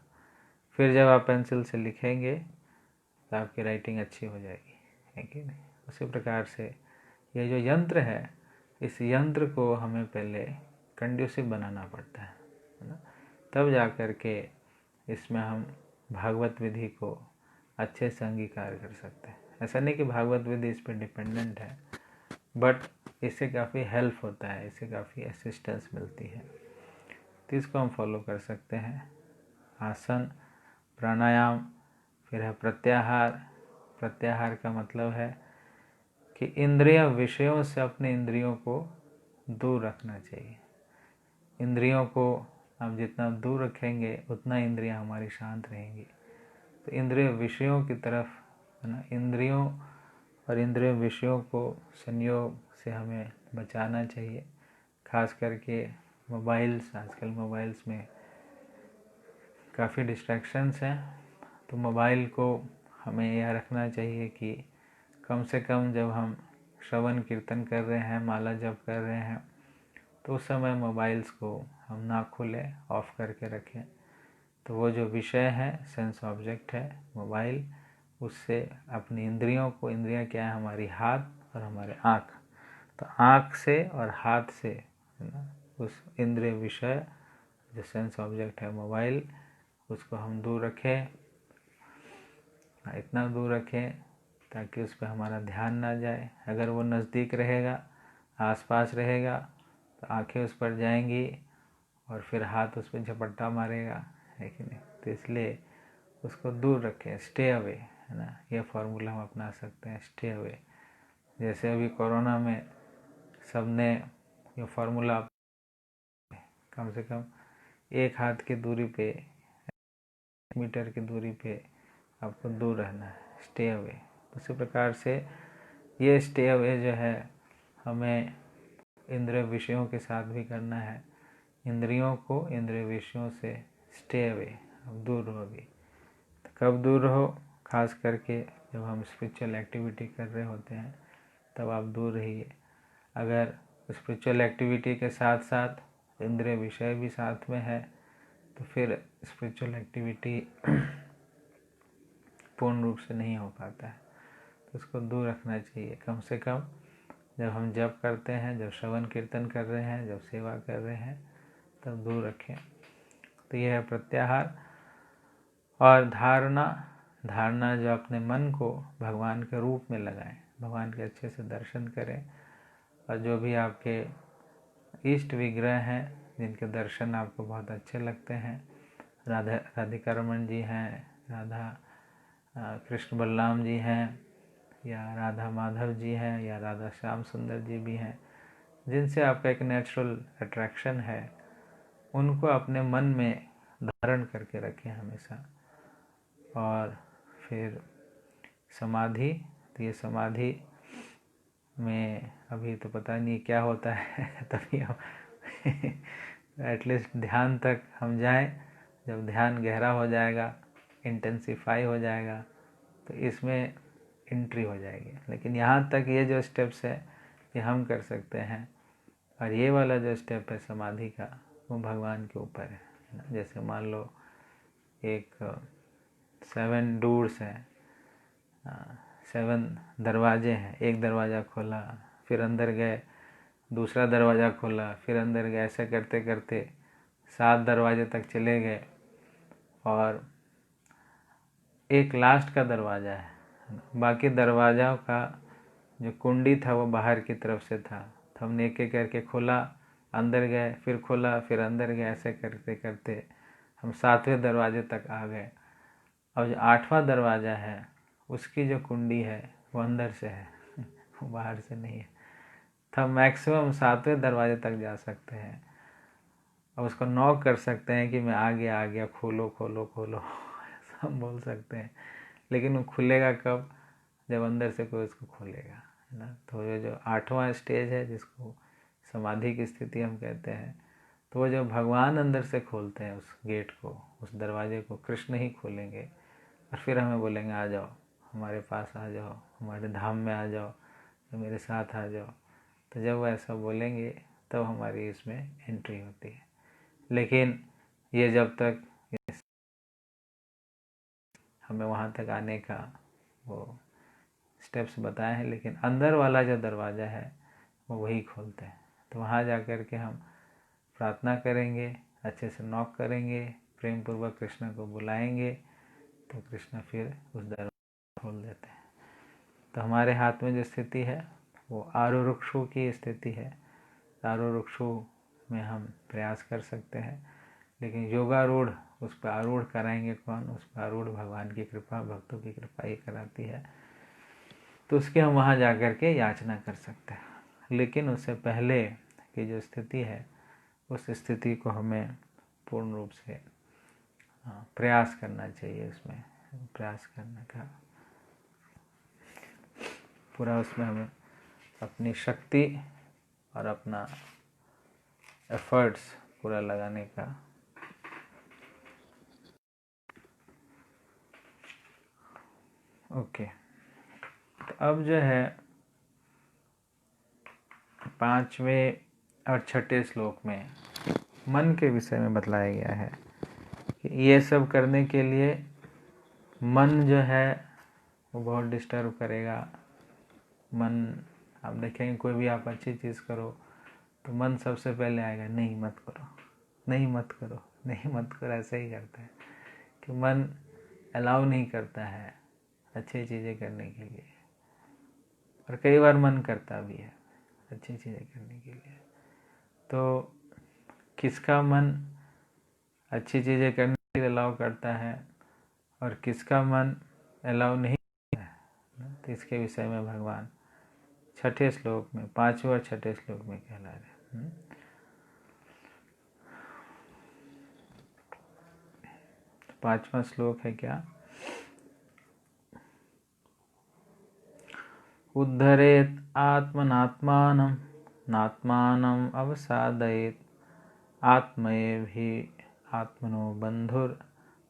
फिर जब आप पेंसिल से लिखेंगे तो आपकी राइटिंग अच्छी हो जाएगी, है कि नहीं। उसी प्रकार से ये जो यंत्र है, इस यंत्र को हमें पहले कंड्यूसिव बनाना पड़ता है ना। तब जा कर के इसमें हम भागवत विधि को अच्छे से अंगीकार कर सकते हैं। ऐसा नहीं कि भागवत विधि इस पर डिपेंडेंट है, बट इससे काफ़ी हेल्प होता है, इससे काफ़ी असिस्टेंस मिलती है, तो इसको हम फॉलो कर सकते हैं। आसन, प्राणायाम, फिर है प्रत्याहार। प्रत्याहार का मतलब है कि इंद्रिय विषयों से अपने इंद्रियों को दूर रखना चाहिए। इंद्रियों को आप जितना दूर रखेंगे उतना इंद्रियां हमारी शांत रहेंगी। तो इंद्रिय विषयों की तरफ, है ना, इंद्रियों और इंद्रिय विषयों को संयोग से हमें बचाना चाहिए। खास करके मोबाइल्स, आजकल मोबाइल्स में काफ़ी डिस्ट्रैक्शंस हैं, तो मोबाइल को हमें यह रखना चाहिए कि कम से कम जब हम श्रवण कीर्तन कर रहे हैं, माला जप कर रहे हैं, तो उस समय मोबाइल्स को हम ना खोलें, ऑफ करके रखें। तो वो जो विषय है, सेंस ऑब्जेक्ट है मोबाइल, उससे अपनी इंद्रियों को, इंद्रियां क्या है, हमारी हाथ और हमारे आँख, तो आँख से और हाथ से, है ना, उस इंद्रिय विषय जो सेंस ऑब्जेक्ट है मोबाइल, उसको हम दूर रखें। इतना दूर रखें ताकि उस पर हमारा ध्यान ना जाए। अगर वो नज़दीक रहेगा, आसपास रहेगा, तो आंखें उस पर जाएंगी और फिर हाथ उस पर झपट्टा मारेगा, है कि नहीं। तो इसलिए उसको दूर रखें, स्टे अवे, है ना। ये फार्मूला हम अपना सकते हैं, स्टे अवे। जैसे अभी कोरोना में सबने ये फार्मूला, कम से कम 1 हाथ की दूरी पे, 1 मीटर की दूरी पे आपको दूर रहना है, स्टे अवे। उसी प्रकार से ये स्टे अवे जो है हमें इंद्रिय विषयों के साथ भी करना है। इंद्रियों को इंद्रिय विषयों से स्टे अवे, अब दूर रहो। अभी तो कब दूर रहो, खास करके जब हम स्पिरिचुअल एक्टिविटी कर रहे होते हैं तब आप दूर रहिए। अगर स्पिरिचुअल एक्टिविटी के साथ साथ इंद्रिय विषय भी साथ में है तो फिर स्पिरिचुअल एक्टिविटी पूर्ण रूप से नहीं हो पाता है, तो उसको दूर रखना चाहिए। कम से कम जब हम जप करते हैं, जब श्रवण कीर्तन कर रहे हैं, जब सेवा कर रहे हैं, तब दूर रखें। तो यह है प्रत्याहार। और धारणा, धारणा जो अपने मन को भगवान के रूप में लगाएं, भगवान के अच्छे से दर्शन करें, और जो भी आपके इष्ट विग्रह हैं जिनके दर्शन आपको बहुत अच्छे लगते हैं, राधिका रमन जी हैं, राधा कृष्ण बलराम जी हैं, या राधा माधव जी हैं, या राधा श्याम सुंदर जी भी हैं, जिनसे आपका एक नेचुरल अट्रैक्शन है, उनको अपने मन में धारण करके रखें हमेशा। और फिर समाधि, तो ये समाधि में अभी तो पता नहीं क्या होता है तभी हम एटलीस्ट ध्यान तक हम जाएं। जब ध्यान गहरा हो जाएगा, इंटेंसिफाई हो जाएगा, तो इसमें एंट्री हो जाएगी। लेकिन यहाँ तक ये जो स्टेप्स है ये हम कर सकते हैं, और ये वाला जो स्टेप है समाधि का, वो भगवान के ऊपर है ना। जैसे मान लो एक 7 डोर्स हैं, 7 दरवाजे हैं, एक दरवाज़ा खोला, फिर अंदर गए, दूसरा दरवाज़ा खोला, फिर अंदर गए, ऐसे करते करते 7 दरवाजे तक चले गए, और एक लास्ट का दरवाज़ा है। बाकी दरवाज़ों का जो कुंडी था वो बाहर की तरफ से था, तो हमने एक एक करके खोला, अंदर गए, फिर खोला, फिर अंदर गए, ऐसे करते करते हम 7वें दरवाजे तक आ गए। और जो 8वां दरवाज़ा है उसकी जो कुंडी है वो अंदर से है वो बाहर से नहीं है। तो हम मैक्सिमम 7वें दरवाजे तक जा सकते हैं और उसको नॉक कर सकते हैं कि मैं आ गया, खोलो खोलो खोलो ऐसा हम बोल सकते हैं। लेकिन वो खुलेगा कब? जब अंदर से कोई उसको खोलेगा, है ना। तो ये जो 8वां स्टेज है जिसको समाधि की स्थिति हम कहते हैं, तो वो जब भगवान अंदर से खोलते हैं उस गेट को, उस दरवाजे को, कृष्ण ही खोलेंगे और फिर हमें बोलेंगे आ जाओ, हमारे पास आ जाओ, हमारे धाम में आ जाओ, तो मेरे साथ आ जाओ। तो जब वो ऐसा बोलेंगे तब हमारी इसमें एंट्री होती है। लेकिन ये जब तक हमें वहाँ तक आने का वो स्टेप्स बताए हैं, लेकिन अंदर वाला जो दरवाज़ा है वो वही खोलते हैं। तो वहाँ जा कर के हम प्रार्थना करेंगे, अच्छे से नॉक करेंगे, प्रेम पूर्वक कृष्ण को बुलाएंगे, तो कृष्ण फिर उस दरवाजा खोल देते हैं। तो हमारे हाथ में जो स्थिति है वो आरूढ़ की स्थिति है। आरूढ़ में हम प्रयास कर सकते हैं, लेकिन योगारूढ़, उस पर आरूढ़ कराएंगे कौन? उस पर आरूढ़ भगवान की कृपा, भक्तों की कृपा ही कराती है। तो उसके हम वहाँ जा कर के याचना कर सकते हैं। लेकिन उससे पहले की जो स्थिति है उस स्थिति को हमें पूर्ण रूप से प्रयास करना चाहिए। उसमें प्रयास करने का पूरा, उसमें हमें अपनी शक्ति और अपना एफर्ट्स पूरा लगाने का। ओके, तो अब जो है 5वें और 6ठे श्लोक में मन के विषय में बतलाया गया है कि ये सब करने के लिए मन जो है वो बहुत डिस्टर्ब करेगा। मन, आप देखेंगे कोई भी आप अच्छी चीज़ करो तो मन सबसे पहले आएगा, नहीं मत करो, नहीं मत करो, नहीं मत करो, ऐसे ही करता है कि मन अलाउ नहीं करता है अच्छी चीज़ें करने के लिए। और कई बार मन करता भी है अच्छी चीज़ें करने के लिए। तो किसका मन अच्छी चीज़ें करने के लिए अलाउ करता है और किसका मन अलाउ नहीं करता है, तो इसके विषय में भगवान 6ठे श्लोक में, 5वें और 6ठे श्लोक में कहला रहे हैं। तो 5वां श्लोक है क्या? उद्धरेत आत्मनात्मानं नात्मानं अवसादयेत आत्मैव हि आत्मनो बंधुर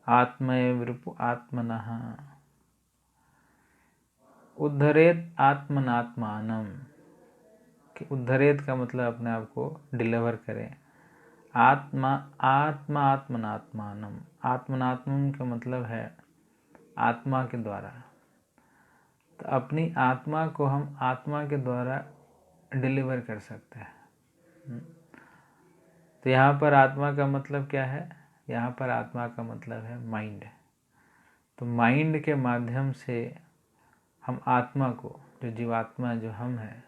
आत्मैव रिपु आत्मनः। उद्धरेत आत्मनात्मानं, कि उद्धरेत का मतलब अपने आप को डिलीवर करें। आत्मनात्मानं, आत्मनात्मन का मतलब है आत्मा के द्वारा। तो अपनी आत्मा को हम आत्मा के द्वारा डिलीवर कर सकते हैं। तो यहाँ पर आत्मा का मतलब क्या है? यहाँ पर आत्मा का मतलब है माइंड। तो माइंड के माध्यम से हम आत्मा को, जो जीवात्मा जो हम हैं,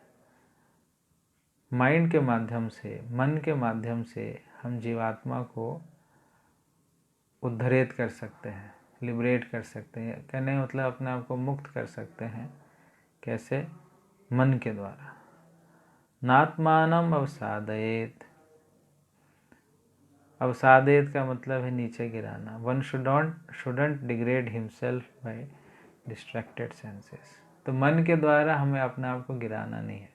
माइंड के माध्यम से, मन के माध्यम से हम जीवात्मा को उद्धरित कर सकते हैं, लिबरेट कर सकते हैं। कहने मतलब अपने आप को मुक्त कर सकते हैं। कैसे? मन के द्वारा। नात्मानम अवसादयेत, अवसादेत का मतलब है नीचे गिराना। One shouldn't degrade himself by distracted senses. तो मन के द्वारा हमें अपने आप को गिराना नहीं है।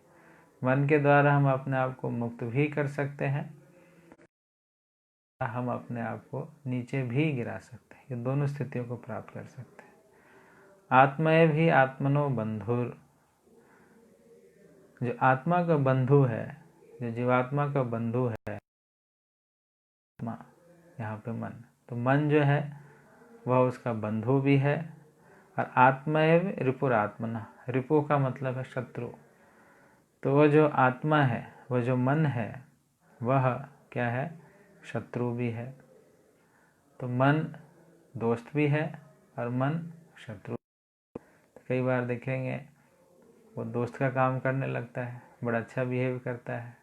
मन के द्वारा हम अपने आप को मुक्त भी कर सकते हैं, हम अपने आप को नीचे भी गिरा सकते हैं। ये दोनों स्थितियों को प्राप्त कर सकते हैं। आत्मैव हि आत्मनो बंधुर, जो आत्मा का बंधु है, जो जीवात्मा का बंधु है आत्मा, यहाँ पे मन। तो मन जो है वह उसका बंधु भी है। और आत्मैव रिपुरात्मना, रिपु का मतलब है शत्रु। तो वह जो आत्मा है, वह जो मन है, वह क्या है? शत्रु भी है। तो मन दोस्त भी है और मन शत्रु। तो कई बार देखेंगे वो दोस्त का काम करने लगता है, बड़ा अच्छा बिहेव करता है,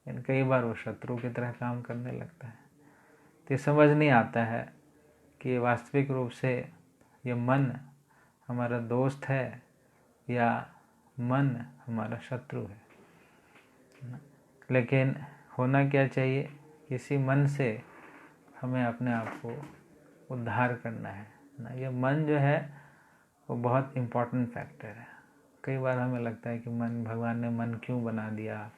लेकिन कई बार वो शत्रु की तरह काम करने लगता है। तो ये समझ नहीं आता है कि वास्तविक रूप से ये मन हमारा दोस्त है या मन हमारा शत्रु है। लेकिन होना क्या चाहिए, किसी मन से हमें अपने आप को उद्धार करना है ना। ये मन जो है वो बहुत इम्पोर्टेंट फैक्टर है। कई बार हमें लगता है कि मन, भगवान ने मन क्यों बना दिया,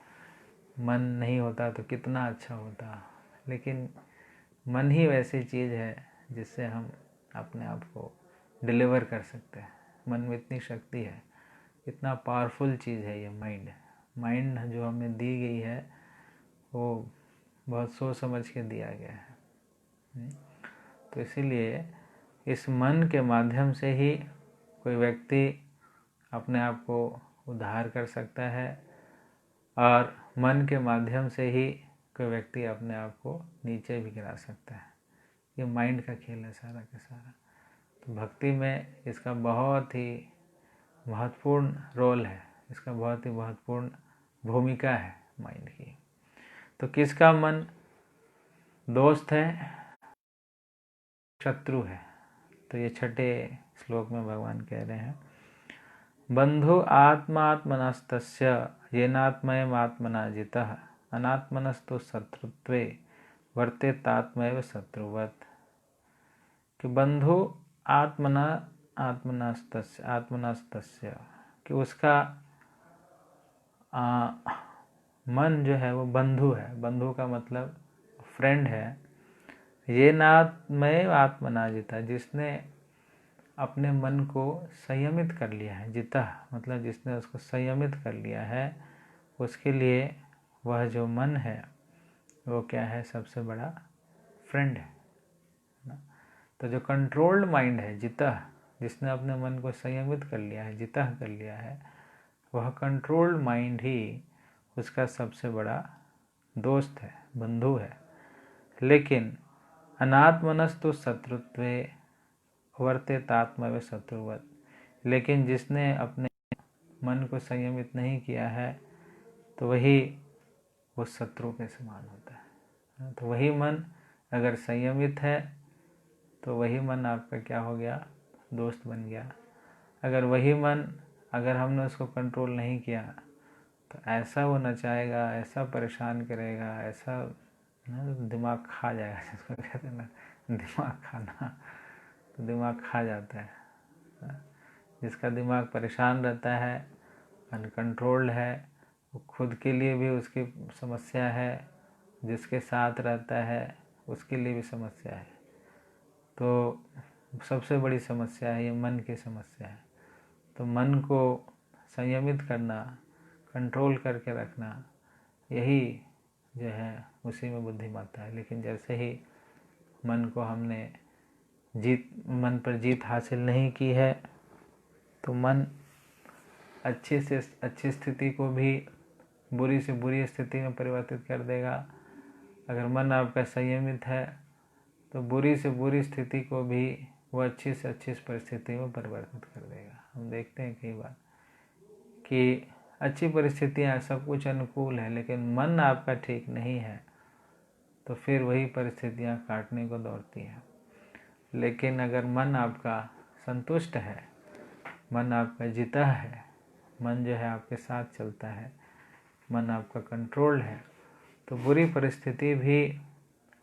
मन नहीं होता तो कितना अच्छा होता। लेकिन मन ही वैसी चीज़ है जिससे हम अपने आप को डिलीवर कर सकते हैं। मन में इतनी शक्ति है, इतना पावरफुल चीज़ है ये माइंड। माइंड जो हमें दी गई है वो बहुत सोच समझ के दिया गया है। तो इसीलिए इस मन के माध्यम से ही कोई व्यक्ति अपने आप को उद्धार कर सकता है, और मन के माध्यम से ही कोई व्यक्ति अपने आप को नीचे भी गिरा सकता है। ये माइंड का खेल है सारा का सारा। तो भक्ति में इसका बहुत ही महत्वपूर्ण रोल है, इसका बहुत ही महत्वपूर्ण भूमिका है माइंड की। तो किसका मन दोस्त है, शत्रु है? तो ये छठे श्लोक में भगवान कह रहे हैं, बंधु आत्मात्मनस्तस्य येनात्मयम् आत्मना जितः अनात्मनस्तु शत्रुत्वे वर्तेतात्मैव शत्रुवत्। कि बंधु आत्मनास्तस्य कि उसका मन जो है वो बंधु है। बंधु का मतलब फ्रेंड है। ये नात्मय आत्मना जिता, जिसने अपने मन को संयमित कर लिया है। जिता मतलब जिसने उसको संयमित कर लिया है, उसके लिए वह जो मन है वो क्या है, सबसे बड़ा फ्रेंड है ना। तो जो कंट्रोल्ड माइंड है, जिता, जिसने अपने मन को संयमित कर लिया है, जिता कर लिया है, वह कंट्रोल्ड माइंड ही उसका सबसे बड़ा दोस्त है, बंधु है। लेकिन अनात्मनस्तु शत्रुत्वे वर्तेतात्मैव शत्रुवत्, लेकिन जिसने अपने मन को संयमित नहीं किया है तो वही वो शत्रु के समान होता है। तो वही मन अगर संयमित है तो वही मन आपका क्या हो गया, दोस्त बन गया। अगर वही मन, अगर हमने उसको कंट्रोल नहीं किया तो ऐसा वो नचाएगा, ऐसा परेशान करेगा, ऐसा दिमाग खा जाएगा, जिसको कहते हैं ना दिमाग खाना, तो दिमाग खा जाता है। जिसका दिमाग परेशान रहता है, अनकंट्रोल्ड है, वो खुद के लिए भी उसकी समस्या है, जिसके साथ रहता है उसके लिए भी समस्या है। तो सबसे बड़ी समस्या है ये मन की समस्या है। तो मन को संयमित करना, कंट्रोल करके रखना, यही जो है उसी में बुद्धिमत्ता है। लेकिन जैसे ही मन को हमने मन पर जीत हासिल नहीं की है तो मन अच्छी से अच्छी स्थिति को भी बुरी से बुरी स्थिति में परिवर्तित कर देगा। अगर मन आपका संयमित है तो बुरी से बुरी स्थिति को भी वो अच्छी से अच्छी परिस्थिति में परिवर्तित कर देगा। हम देखते हैं कई बार कि अच्छी परिस्थितियाँ, सब कुछ अनुकूल है, लेकिन मन आपका ठीक नहीं है तो फिर वही परिस्थितियाँ काटने को दौड़ती हैं। लेकिन अगर मन आपका संतुष्ट है, मन आपका जीता है, मन जो है आपके साथ चलता है, मन आपका कंट्रोल्ड है, तो बुरी परिस्थिति भी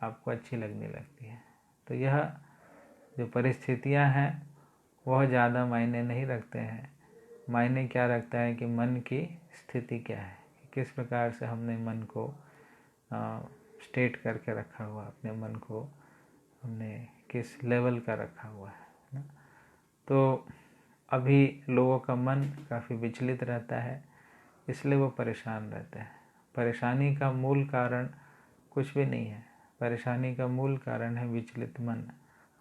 आपको अच्छी लगने लगती है। तो यह जो परिस्थितियां हैं वह ज़्यादा मायने नहीं रखते हैं। मायने क्या रखता है कि मन की स्थिति क्या है, किस प्रकार से हमने मन को स्टेट करके रखा हुआ, अपने मन को हमने किस लेवल का रखा हुआ है ना। तो अभी लोगों का मन काफ़ी विचलित रहता है, इसलिए वो परेशान रहते हैं। परेशानी का मूल कारण कुछ भी नहीं है, परेशानी का मूल कारण है विचलित मन,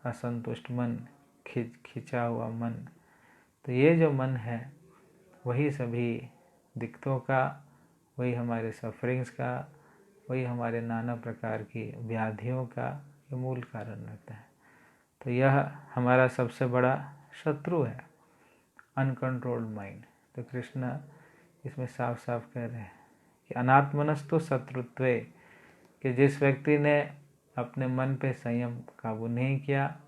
असंतुष्ट मन, खिंचा हुआ मन। तो ये जो मन है वही सभी दिक्कतों का, वही हमारे सफरिंग्स का, वही हमारे नाना प्रकार की व्याधियों का ये मूल कारण रहता है। तो यह हमारा सबसे बड़ा शत्रु है, अनकंट्रोल्ड माइंड। तो कृष्ण इसमें साफ साफ कह रहे हैं कि अनात्मनस्तु शत्रुत्वे, कि जिस व्यक्ति ने अपने मन पे संयम काबू नहीं किया,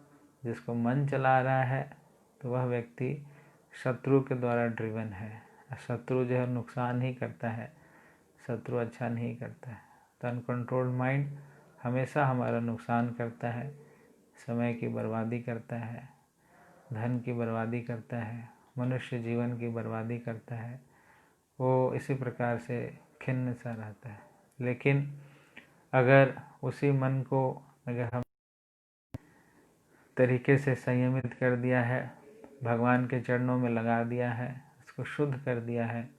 जिसको मन चला रहा है, तो वह व्यक्ति शत्रु के द्वारा ड्रिवन है। शत्रु जो है नुकसान ही करता है, शत्रु अच्छा नहीं करता है। तो अनकंट्रोल्ड माइंड हमेशा हमारा नुकसान करता है, समय की बर्बादी करता है, धन की बर्बादी करता है, मनुष्य जीवन की बर्बादी करता है। वो इसी प्रकार से खिन्न सा रहता है। लेकिन अगर उसी मन को अगर हम तरीके से संयमित कर दिया है, भगवान के चरणों में लगा दिया है, उसको शुद्ध कर दिया है,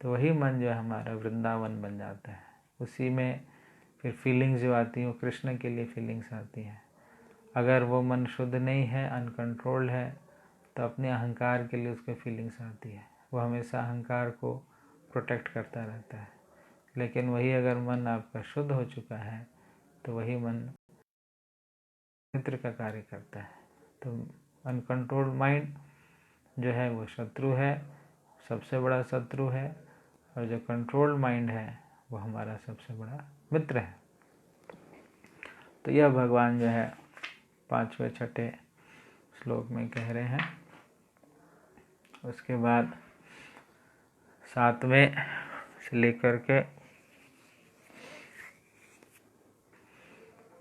तो वही मन जो है हमारा वृंदावन बन जाता है। उसी में फिर फीलिंग्स जो आती हैं वो कृष्ण के लिए फीलिंग्स आती हैं। अगर वो मन शुद्ध नहीं है, अनकंट्रोल्ड है, तो अपने अहंकार के लिए उसको फीलिंग्स आती है। वो हमेशा अहंकार को प्रोटेक्ट करता रहता है। लेकिन वही अगर मन आपका शुद्ध हो चुका है तो वही मन मित्र का कार्य करता है। तो अनकंट्रोल्ड माइंड जो है वो शत्रु है, सबसे बड़ा शत्रु है, और जो कंट्रोल्ड माइंड है वो हमारा सबसे बड़ा मित्र है। तो यह भगवान जो है 5वें 6ठे श्लोक में कह रहे हैं। उसके बाद 7वें से लेकर के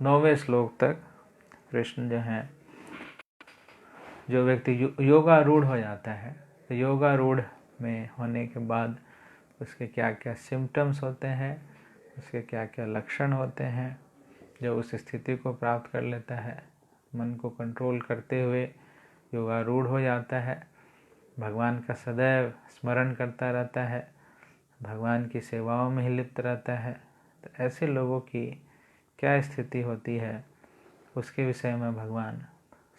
9वें श्लोक तक कृष्ण जो है, जो व्यक्ति योगारूढ़ हो जाता है, तो योगारूढ़ में होने के बाद उसके क्या क्या सिम्टम्स होते हैं, उसके क्या क्या लक्षण होते हैं, जो उस स्थिति को प्राप्त कर लेता है, मन को कंट्रोल करते हुए योगारूढ़ हो जाता है, भगवान का सदैव स्मरण करता रहता है, भगवान की सेवाओं में ही लिप्त रहता है। तो ऐसे लोगों की क्या स्थिति होती है उसके विषय में भगवान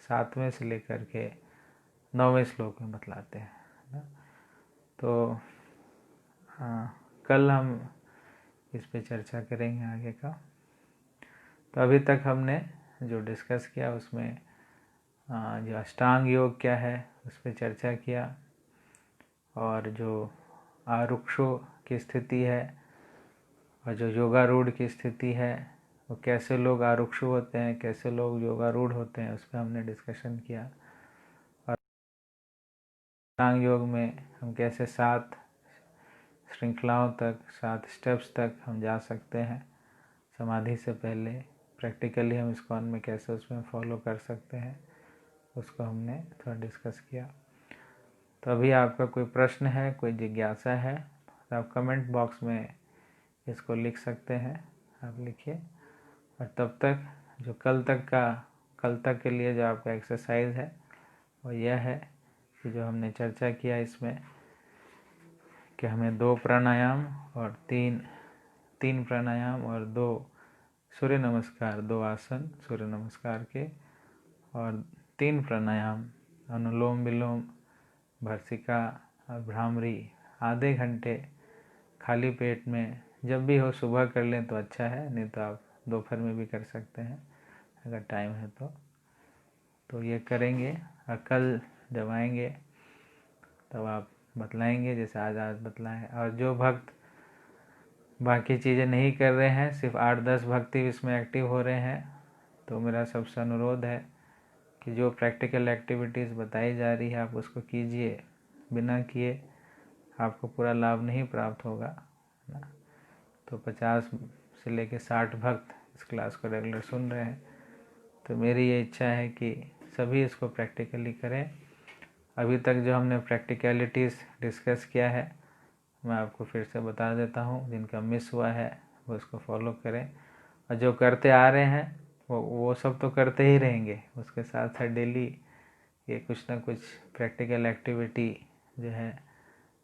7वें से लेकर के 9वें श्लोक में बतलाते हैं। तो कल हम इस पे चर्चा करेंगे आगे का। तो अभी तक हमने जो डिस्कस किया उसमें जो अष्टांग योग क्या है उस पर चर्चा किया, और जो आरुक्षों की स्थिति है और जो योगारूढ़ की स्थिति है, वो कैसे लोग आरुक्षु होते हैं, कैसे लोग योगारूढ़ होते हैं, उस पर हमने डिस्कशन किया। और अष्टांग योग में हम कैसे 7 श्रृंखलाओं तक, 7 स्टेप्स तक हम जा सकते हैं समाधि से पहले, प्रैक्टिकली हम इस्कॉन में कैसे उसमें फॉलो कर सकते हैं, उसको हमने थोड़ा डिस्कस किया। तो अभी आपका कोई प्रश्न है, कोई जिज्ञासा है, तो आप कमेंट बॉक्स में इसको लिख सकते हैं, आप लिखिए। और तब तक जो कल तक के लिए जो आपका एक्सरसाइज है वो यह है कि जो हमने चर्चा किया इसमें कि हमें 2 प्राणायाम और 3 प्राणायाम और 2 सूर्य नमस्कार, 2 आसन सूर्य नमस्कार के, और 3 प्राणायाम अनुलोम विलोम, भर्सिका और भ्रामरी आधे घंटे खाली पेट में जब भी हो सुबह कर लें तो अच्छा है, नहीं तो आप दोपहर में भी कर सकते हैं अगर टाइम है तो ये करेंगे। और कल जब आएंगे तब आप बतलाएंगे जैसे आज बतलाएं। और जो भक्त बाकी चीज़ें नहीं कर रहे हैं, सिर्फ 8-10 भक्ति इसमें एक्टिव हो रहे हैं, तो मेरा सबसे अनुरोध है कि जो प्रैक्टिकल एक्टिविटीज़ बताई जा रही है आप उसको कीजिए। बिना किए आपको पूरा लाभ नहीं प्राप्त होगा ना। तो 50 से लेकर 60 भक्त इस क्लास को रेगुलर सुन रहे हैं, तो मेरी ये इच्छा है कि सभी इसको प्रैक्टिकली करें। अभी तक जो हमने प्रैक्टिकलिटीज़ डिस्कस किया है मैं आपको फिर से बता देता हूँ, जिनका मिस हुआ है वो उसको फॉलो करें, और जो करते आ रहे हैं वो सब तो करते ही रहेंगे, उसके साथ साथ डेली ये कुछ ना कुछ प्रैक्टिकल एक्टिविटी जो है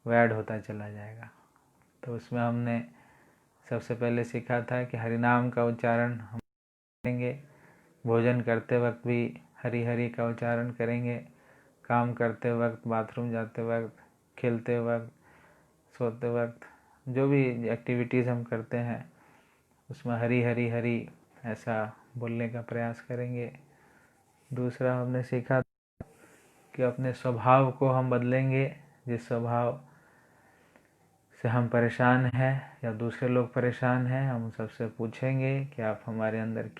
वो ऐड होता चला जाएगा। तो उसमें हमने सबसे पहले सीखा था कि हरिनाम का उच्चारण हम करेंगे, भोजन करते वक्त भी हरि हरि का उच्चारण करेंगे, काम करते वक्त, बाथरूम जाते वक्त, खेलते वक्त, सोते वक्त, जो भी एक्टिविटीज़ हम करते हैं उसमें हरि हरि हरि ऐसा बोलने का प्रयास करेंगे। दूसरा हमने सीखा कि अपने स्वभाव को हम बदलेंगे। जिस स्वभाव से हम परेशान हैं या दूसरे लोग परेशान हैं, हम सबसे पूछेंगे कि आप हमारे अंदर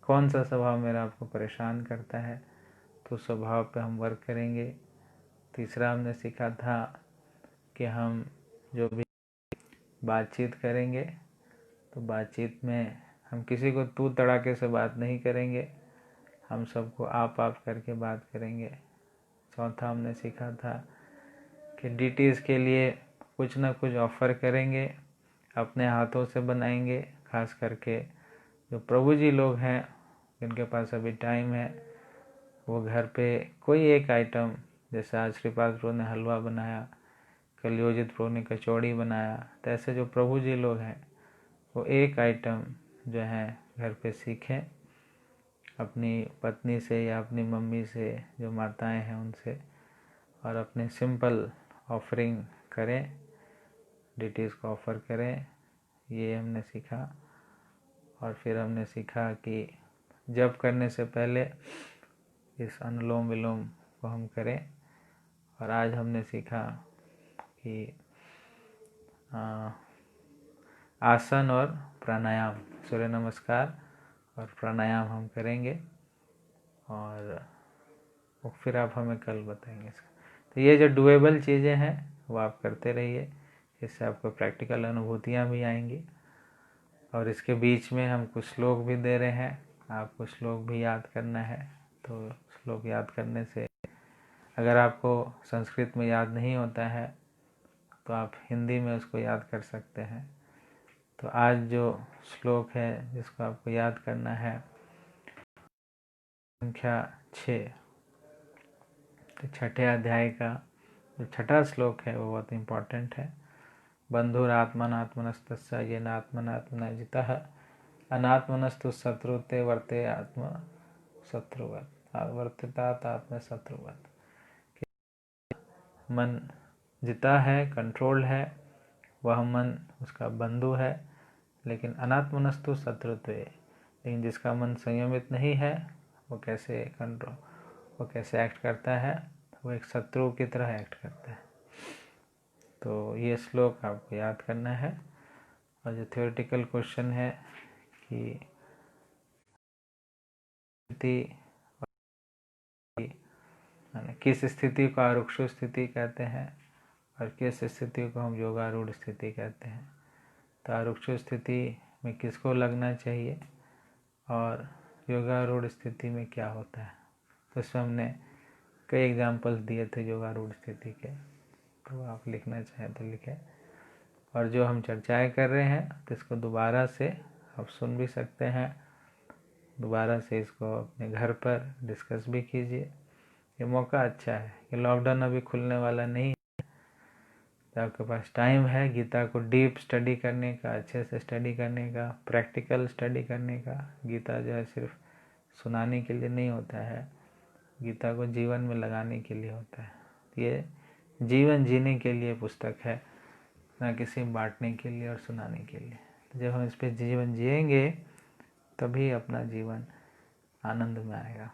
कौन सा स्वभाव मेरा आपको परेशान करता है, तो स्वभाव पे हम वर्क करेंगे। तीसरा हमने सीखा था कि हम जो भी बातचीत करेंगे तो बातचीत में हम किसी को तू तड़ाके से बात नहीं करेंगे, हम सबको आप करके बात करेंगे। चौथा हमने सीखा था कि डीटीज़ के लिए कुछ ना कुछ ऑफ़र करेंगे, अपने हाथों से बनाएंगे। खास करके जो प्रभु जी लोग हैं जिनके पास अभी टाइम है, वो घर पे कोई एक आइटम, जैसे आज श्रीपाद प्रभु ने हलवा बनाया, कल योजित प्रभु ने कचौड़ी बनाया, तो ऐसे जो प्रभु जी लोग हैं वो एक आइटम जो है घर पे सीखें अपनी पत्नी से या अपनी मम्मी से, जो माताएं हैं उनसे, और अपने सिंपल ऑफरिंग करें, डिटीज़ को ऑफ़र करें। ये हमने सीखा। और फिर हमने सीखा कि जप करने से पहले इस अनुलोम विलोम को हम करें। और आज हमने सीखा कि आसन और प्राणायाम, सूर्य नमस्कार और प्राणायाम हम करेंगे, और फिर आप हमें कल बताएंगे इसका। तो ये जो डुएबल चीज़ें हैं वो आप करते रहिए, इससे आपको प्रैक्टिकल अनुभूतियाँ भी आएंगी। और इसके बीच में हम कुछ श्लोक भी दे रहे हैं, आपको श्लोक भी याद करना है। तो श्लोक याद करने से, अगर आपको संस्कृत में याद नहीं होता है तो आप हिंदी में उसको याद कर सकते हैं। तो आज जो श्लोक है जिसको आपको याद करना है, संख्या 6, तो छठे अध्याय का जो छठा श्लोक है वो बहुत इम्पोर्टेंट है। बंधुरात्मनात्मनस्तस्य येन आत्मनात्मना जितः अनात्मनस्तु शत्रुते वर्ते आत्म शत्रुवत् वर्तितात आत्म शत्रुवत्। मन जिता है, कंट्रोल है, वह मन उसका बंधु है, लेकिन अनात्मनस्तु शत्रुत्वे, लेकिन जिसका मन संयमित नहीं है वो कैसे एक्ट करता है, वो एक शत्रु की तरह एक्ट करता है। तो ये श्लोक आपको याद करना है। और जो थ्योरेटिकल क्वेश्चन है कि किस स्थिति को आरुक्षु स्थिति कहते हैं और किस स्थिति को हम योगारूढ़ स्थिति कहते हैं। तो आरुक्षु स्थिति में किसको लगना चाहिए और योगारूढ़ स्थिति में क्या होता है, तो इसमें हमने कई एग्जाम्पल्स दिए थे योगारूढ़ स्थिति के, तो आप लिखना चाहें तो लिखें। और जो हम चर्चाएं कर रहे हैं तो इसको दोबारा से आप सुन भी सकते हैं, दोबारा से इसको अपने घर पर डिस्कस भी कीजिए। ये मौका अच्छा है कि लॉकडाउन अभी खुलने वाला नहीं है, तो आपके पास टाइम है गीता को डीप स्टडी करने का, अच्छे से स्टडी करने का, प्रैक्टिकल स्टडी करने का। गीता जो है सिर्फ सुनाने के लिए नहीं होता है, गीता को जीवन में लगाने के लिए होता है। ये जीवन जीने के लिए पुस्तक है, ना किसी बांटने के लिए और सुनाने के लिए। तो जब हम इस पर जीवन जिएंगे तभी अपना जीवन आनंद में आएगा।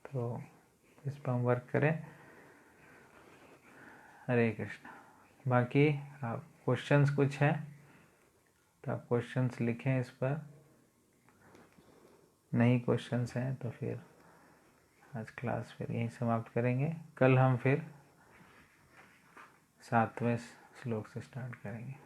तो इस पर हम वर्क करें। हरे कृष्ण। बाकी आप क्वेश्चंस कुछ हैं तो आप क्वेश्चंस लिखें इस पर, नहीं क्वेश्चंस हैं तो फिर आज क्लास फिर यहीं समाप्त करेंगे। कल हम फिर 7वें श्लोक से स्टार्ट करेंगे।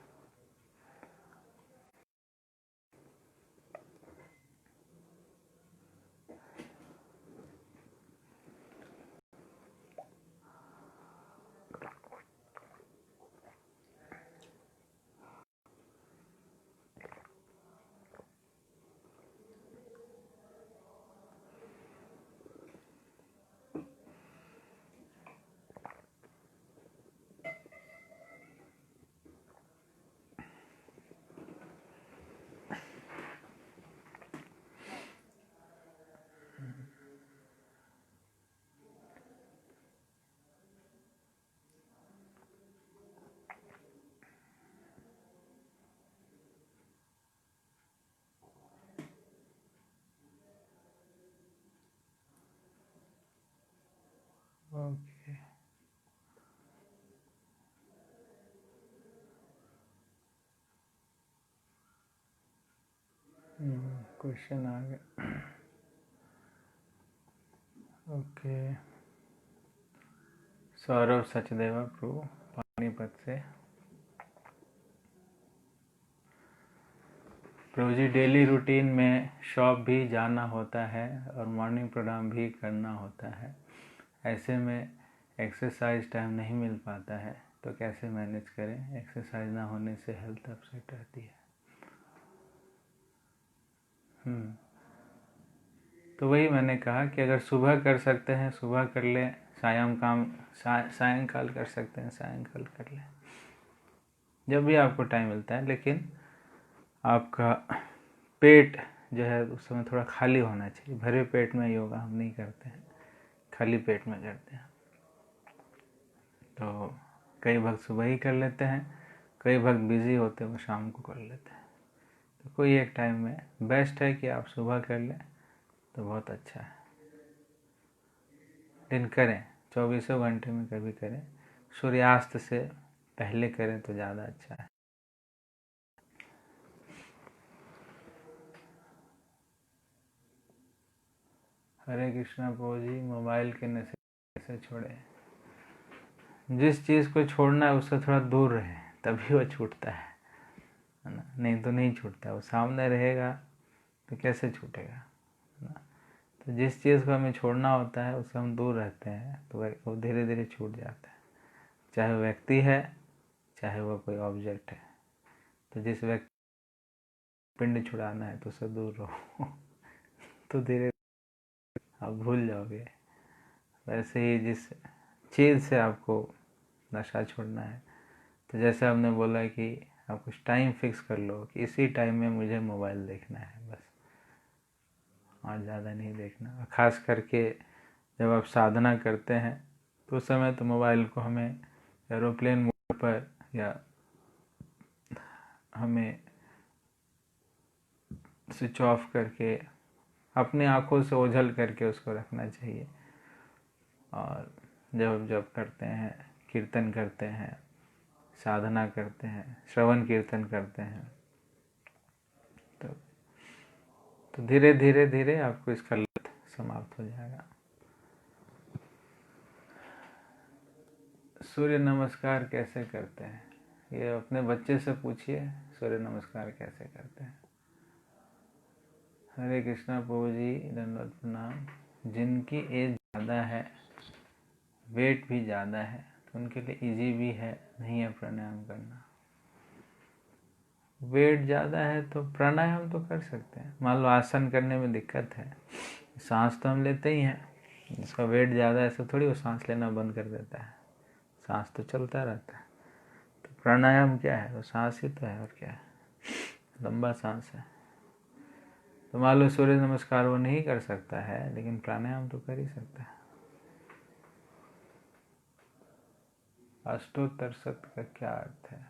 ओके, क्वेश्चन आ गया। ओके, सौरभ सचदेवा प्रभु पानीपत से। प्रभु जी, डेली रूटीन में शॉप भी जाना होता है और मॉर्निंग प्रोग्राम भी करना होता है, ऐसे में एक्सरसाइज टाइम नहीं मिल पाता है, तो कैसे मैनेज करें? एक्सरसाइज ना होने से हेल्थ अपसेट रहती है। तो वही मैंने कहा कि अगर सुबह कर सकते हैं सुबह कर लें, सायंकाल कर सकते हैं सायंकाल कर लें, जब भी आपको टाइम मिलता है। लेकिन आपका पेट जो है उस समय थोड़ा खाली होना चाहिए। भरे पेट में योगा हम नहीं करते हैं, खाली पेट में करते हैं। तो कई भक्त सुबह ही कर लेते हैं, कई भक्त बिजी होते हैं वो शाम को कर लेते हैं। तो कोई एक टाइम में बेस्ट है कि आप सुबह कर लें तो बहुत अच्छा है। दिन करें, 24 घंटे में कभी करें, सूर्यास्त से पहले करें तो ज़्यादा अच्छा है। हरे कृष्णा प्रभु जी, मोबाइल के नशे कैसे छोड़े? जिस चीज़ को छोड़ना है उससे थोड़ा दूर रहे, तभी वो छूटता है ना, नहीं तो नहीं छूटता। वो सामने रहेगा तो कैसे छूटेगा ना। तो जिस चीज़ को हमें छोड़ना होता है उससे हम दूर रहते हैं तो वो धीरे धीरे छूट जाता है। चाहे वो व्यक्ति है, चाहे वो कोई ऑब्जेक्ट है। तो जिस व्यक्ति पिंड छुड़ाना है तो उससे दूर रहो तो धीरे आप भूल जाओगे। वैसे ही जिस चीज़ से आपको नशा छोड़ना है, तो जैसे हमने बोला कि आप कुछ टाइम फिक्स कर लो कि इसी टाइम में मुझे मोबाइल देखना है बस, और ज़्यादा नहीं देखना। खास करके जब आप साधना करते हैं तो उस समय तो मोबाइल को हमें एरोप्लेन मोड पर या हमें स्विच ऑफ करके अपनी आँखों से ओझल करके उसको रखना चाहिए। और जब जब करते हैं, कीर्तन करते हैं, साधना करते हैं, श्रवण कीर्तन करते हैं, तो धीरे धीरे धीरे आपको इसका लत समाप्त हो जाएगा। सूर्य नमस्कार कैसे करते हैं? ये अपने बच्चे से पूछिए, सूर्य नमस्कार कैसे करते हैं। हरे कृष्णा प्रभु जी, दंडवत प्रणाम। जिनकी एज ज़्यादा है, वेट भी ज़्यादा है, तो उनके लिए इजी भी है नहीं है प्राणायाम करना। वेट ज़्यादा है तो प्राणायाम तो कर सकते हैं। मान लो आसन करने में दिक्कत है, सांस तो हम लेते ही हैं, जिसका वेट ज़्यादा है ऐसा थोड़ी वो सांस लेना बंद कर देता है, सांस तो चलता रहता है। तो प्राणायाम क्या है? वो सांस ही तो है, और क्या है, लंबा सांस है। तो मान लो सूर्य नमस्कार वो नहीं कर सकता है, लेकिन प्राणायाम तो कर ही सकता है। अष्टोत्तर शत का क्या अर्थ है?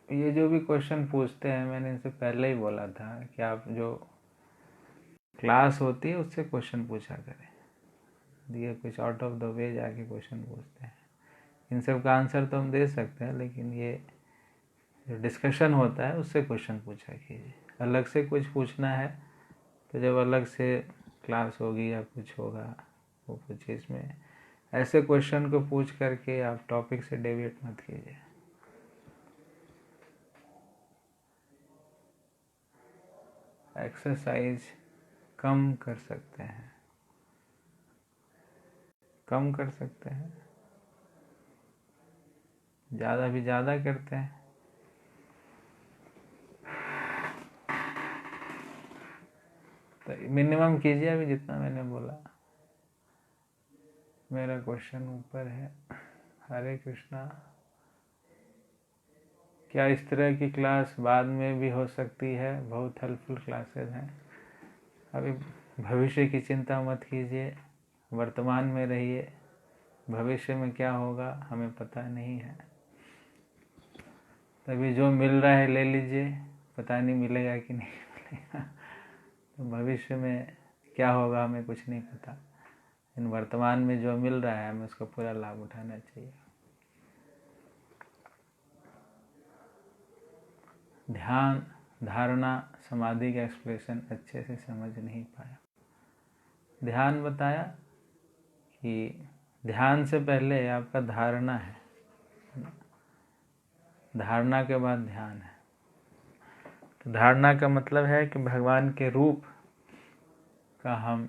ये जो भी क्वेश्चन पूछते हैं, मैंने इनसे पहले ही बोला था कि आप जो क्लास होती है उससे क्वेश्चन पूछा करें। ये कुछ आउट ऑफ द वे जाके क्वेश्चन पूछते हैं। इन सब का आंसर तो हम दे सकते हैं, लेकिन ये जो डिस्कशन होता है उससे क्वेश्चन पूछा कीजिए। अलग से कुछ पूछना है तो जब अलग से क्लास होगी या कुछ होगा वो कुछ इसमें ऐसे क्वेश्चन को पूछ करके आप टॉपिक से डेविएट मत कीजिए। एक्सरसाइज कम कर सकते हैं, कम कर सकते हैं, ज़्यादा भी ज़्यादा करते हैं। तो मिनिमम कीजिए अभी जितना मैंने बोला। मेरा क्वेश्चन ऊपर है। हरे कृष्णा, क्या इस तरह की क्लास बाद में भी हो सकती है? बहुत हेल्पफुल क्लासेस हैं। अभी भविष्य की चिंता मत कीजिए, वर्तमान में रहिए। भविष्य में क्या होगा हमें पता नहीं है, तभी जो मिल रहा है ले लीजिए, पता नहीं मिलेगा कि नहीं मिलेगा। तो भविष्य में क्या होगा हमें कुछ नहीं पता, इन वर्तमान में जो मिल रहा है हमें उसका पूरा लाभ उठाना चाहिए। ध्यान, धारणा, समाधि का एक्सप्रेशन अच्छे से समझ नहीं पाया। ध्यान बताया कि ध्यान से पहले आपका धारणा है, धारणा के बाद ध्यान है। तो धारणा का मतलब है कि भगवान के रूप का हम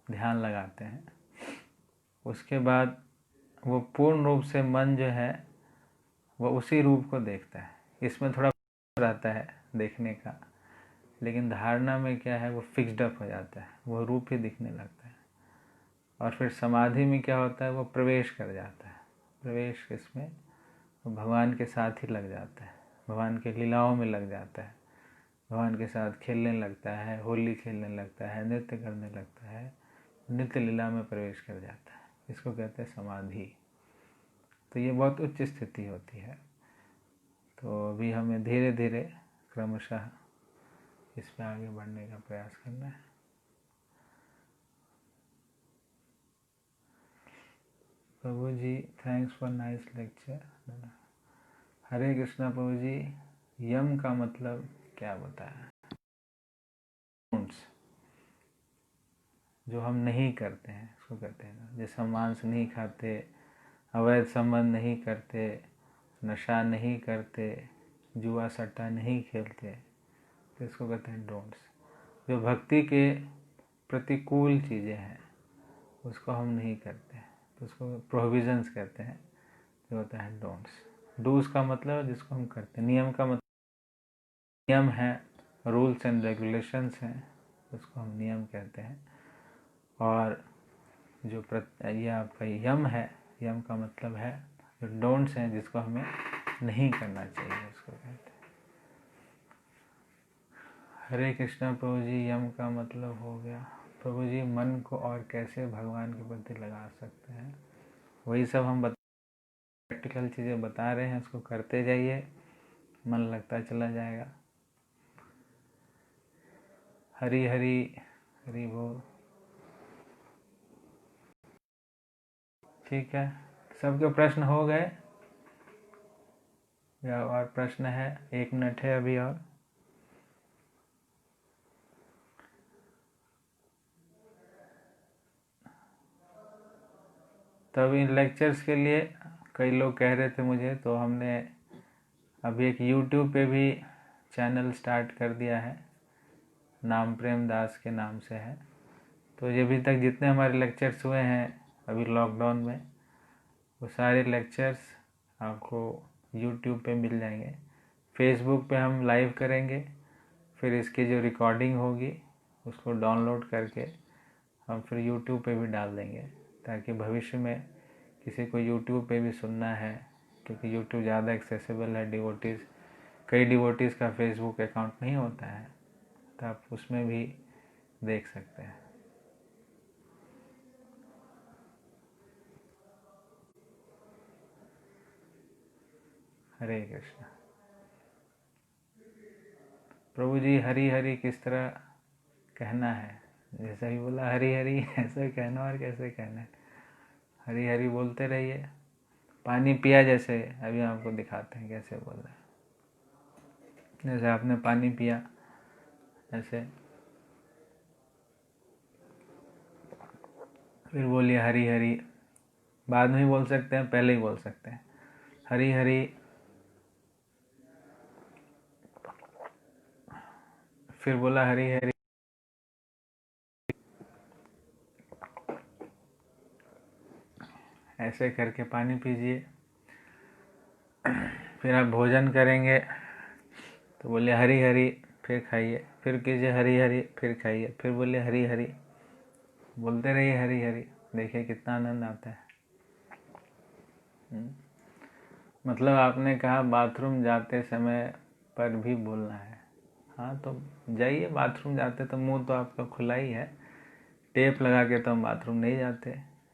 ध्यान लगाते हैं, उसके बाद वो पूर्ण रूप से मन जो है वो उसी रूप को देखता है। इसमें थोड़ा रहता है देखने का, लेकिन धारणा में क्या है, वो फिक्स्ड अप हो जाता है, वो रूप ही दिखने लगता है। और फिर समाधि में क्या होता है, वो प्रवेश कर जाता है। प्रवेश इसमें वो भगवान के साथ ही लग जाता है, भगवान के लीलाओं में लग जाता है, भगवान के साथ खेलने लगता है, होली खेलने लगता है, नृत्य करने लगता है, नित्य लीला में प्रवेश कर जाता है। इसको कहते हैं समाधि। तो ये बहुत उच्च स्थिति होती है। तो अभी हमें धीरे धीरे क्रमशः इस पे आगे बढ़ने का प्रयास करना है। प्रभु जी, थैंक्स फॉर नाइस लेक्चर। हरे कृष्णा प्रभु जी, यम का मतलब क्या बताया? जो हम नहीं करते हैं उसको कहते हैं। जैसे हम मांस नहीं खाते, अवैध संबंध नहीं करते, नशा नहीं करते, जुआ सट्टा नहीं खेलते, तो इसको कहते हैं डोंट्स। जो भक्ति के प्रतिकूल चीज़ें हैं उसको हम नहीं करते, तो उसको प्रोहिबिशंस कहते हैं, जो होता है डोंट्स। डूज का मतलब जिसको हम करते हैं। नियम का मतलब नियम है, रूल्स एंड रेगुलेशंस हैं, उसको हम नियम कहते हैं। और जो ये आपका यम है, यम का मतलब है जो डोंट्स हैं, जिसको हमें नहीं करना चाहिए, उसको कहते हैं। हरे कृष्णा प्रभु जी, यम का मतलब हो गया प्रभु जी मन को और कैसे भगवान के प्रति लगा सकते हैं। वही सब हम प्रैक्टिकल चीज़ें बता रहे हैं, उसको करते जाइए, मन लगता चला जाएगा। हरी हरी हरी बोल। ठीक है, सबके प्रश्न हो गए या और प्रश्न है? 1 मिनट है अभी और। तब इन लेक्चर्स के लिए कई लोग कह रहे थे मुझे, तो हमने अभी एक YouTube पे भी चैनल स्टार्ट कर दिया है, नाम प्रेम दास के नाम से है। तो ये अभी तक जितने हमारे लेक्चर्स हुए हैं अभी लॉकडाउन में, वो सारे लेक्चर्स आपको YouTube पे मिल जाएंगे। फेसबुक पे हम लाइव करेंगे, फिर इसकी जो रिकॉर्डिंग होगी उसको डाउनलोड करके हम फिर YouTube पे भी डाल देंगे, ताकि भविष्य में किसी को YouTube पे भी सुनना है, क्योंकि YouTube ज़्यादा एक्सेसिबल है। डिवोटीज़, कई डिवोटीज़ का फेसबुक अकाउंट नहीं होता है, तो आप उसमें भी देख सकते हैं। हरे कृष्ण। प्रभु जी, हरी हरी किस तरह कहना है? जैसा भी बोला हरी हरी ऐसे कहना, और कैसे कहना है? हरी हरी बोलते रहिए। पानी पिया, जैसे अभी आपको दिखाते हैं कैसे बोल रहे हैं। जैसे आपने पानी पिया, ऐसे फिर बोलिए हरी हरी। बाद में ही बोल सकते हैं, पहले ही बोल सकते हैं हरी हरी। फिर बोला हरी हरी। ऐसे करके पानी पीजिए। फिर आप भोजन करेंगे तो बोलिए हरी हरी, फिर खाइए, फिर कीजिए हरी हरी, फिर खाइए, फिर बोलिए हरी हरी। बोलते रहिए हरी हरी, देखिए कितना आनंद आता है। मतलब आपने कहा बाथरूम जाते समय पर भी बोलना है। हाँ, तो जाइए, बाथरूम जाते तो मुंह तो आपका खुला ही है। टेप लगा के तो हम बाथरूम नहीं जाते।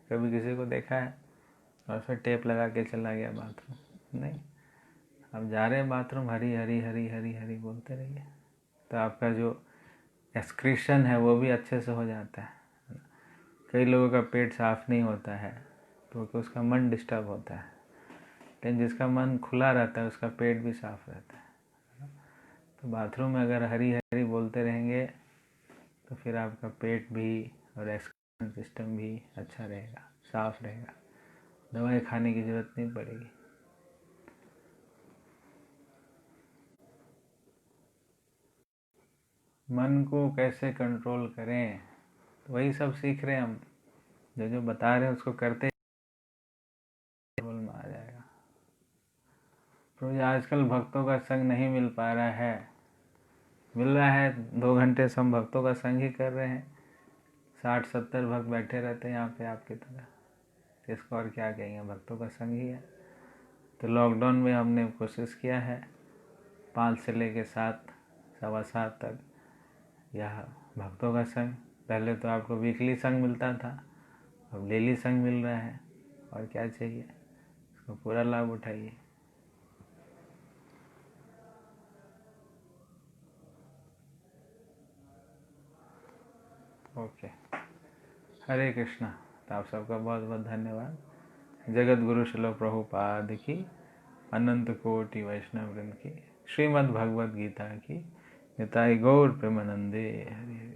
कभी किसी को देखा है और फिर टेप लगा के चला गया बाथरूम? नहीं। अब जा रहे हैं बाथरूम, हरी हरी हरी हरी हरी बोलते रहिए, तो आपका जो एक्सक्रीशन है वो भी अच्छे से हो जाता है। कई लोगों का पेट साफ नहीं होता है क्योंकि उसका मन डिस्टर्ब होता है, लेकिन जिसका मन खुला रहता है उसका पेट भी साफ रहता है। तो बाथरूम में अगर हरी हरी बोलते रहेंगे तो फिर आपका पेट भी और एक्सक्रीशन सिस्टम भी अच्छा रहेगा, साफ रहेगा। दवाई खाने की ज़रूरत नहीं पड़ेगी। मन को कैसे कंट्रोल करें, तो वही सब सीख रहे हैं हम। जो जो बता रहे हैं उसको करते कंट्रोल में आ जाएगा। तो आजकल भक्तों का संग नहीं मिल पा रहा है, मिल रहा है 2 घंटे से हम भक्तों का संग ही कर रहे हैं। 60-70 भक्त बैठे रहते हैं यहाँ पे आपकी तरह, तो इसको और क्या कहेंगे, भक्तों का संग ही है। तो लॉकडाउन में हमने कोशिश किया है 5 से लेके 7, 7:15 तक यह भक्तों का संग। पहले तो आपको वीकली संग मिलता था, अब डेली संग मिल रहा है, और क्या चाहिए। इसको पूरा लाभ उठाइए। ओके, हरे कृष्णा। तो आप सबका बहुत बहुत धन्यवाद। जगत गुरु श्रील प्रभुपाद की, अनंत कोटि वैष्णव वृंद की, श्रीमद् भगवद गीता की, निताई गौर प्रेमानंदे। हरि हरि।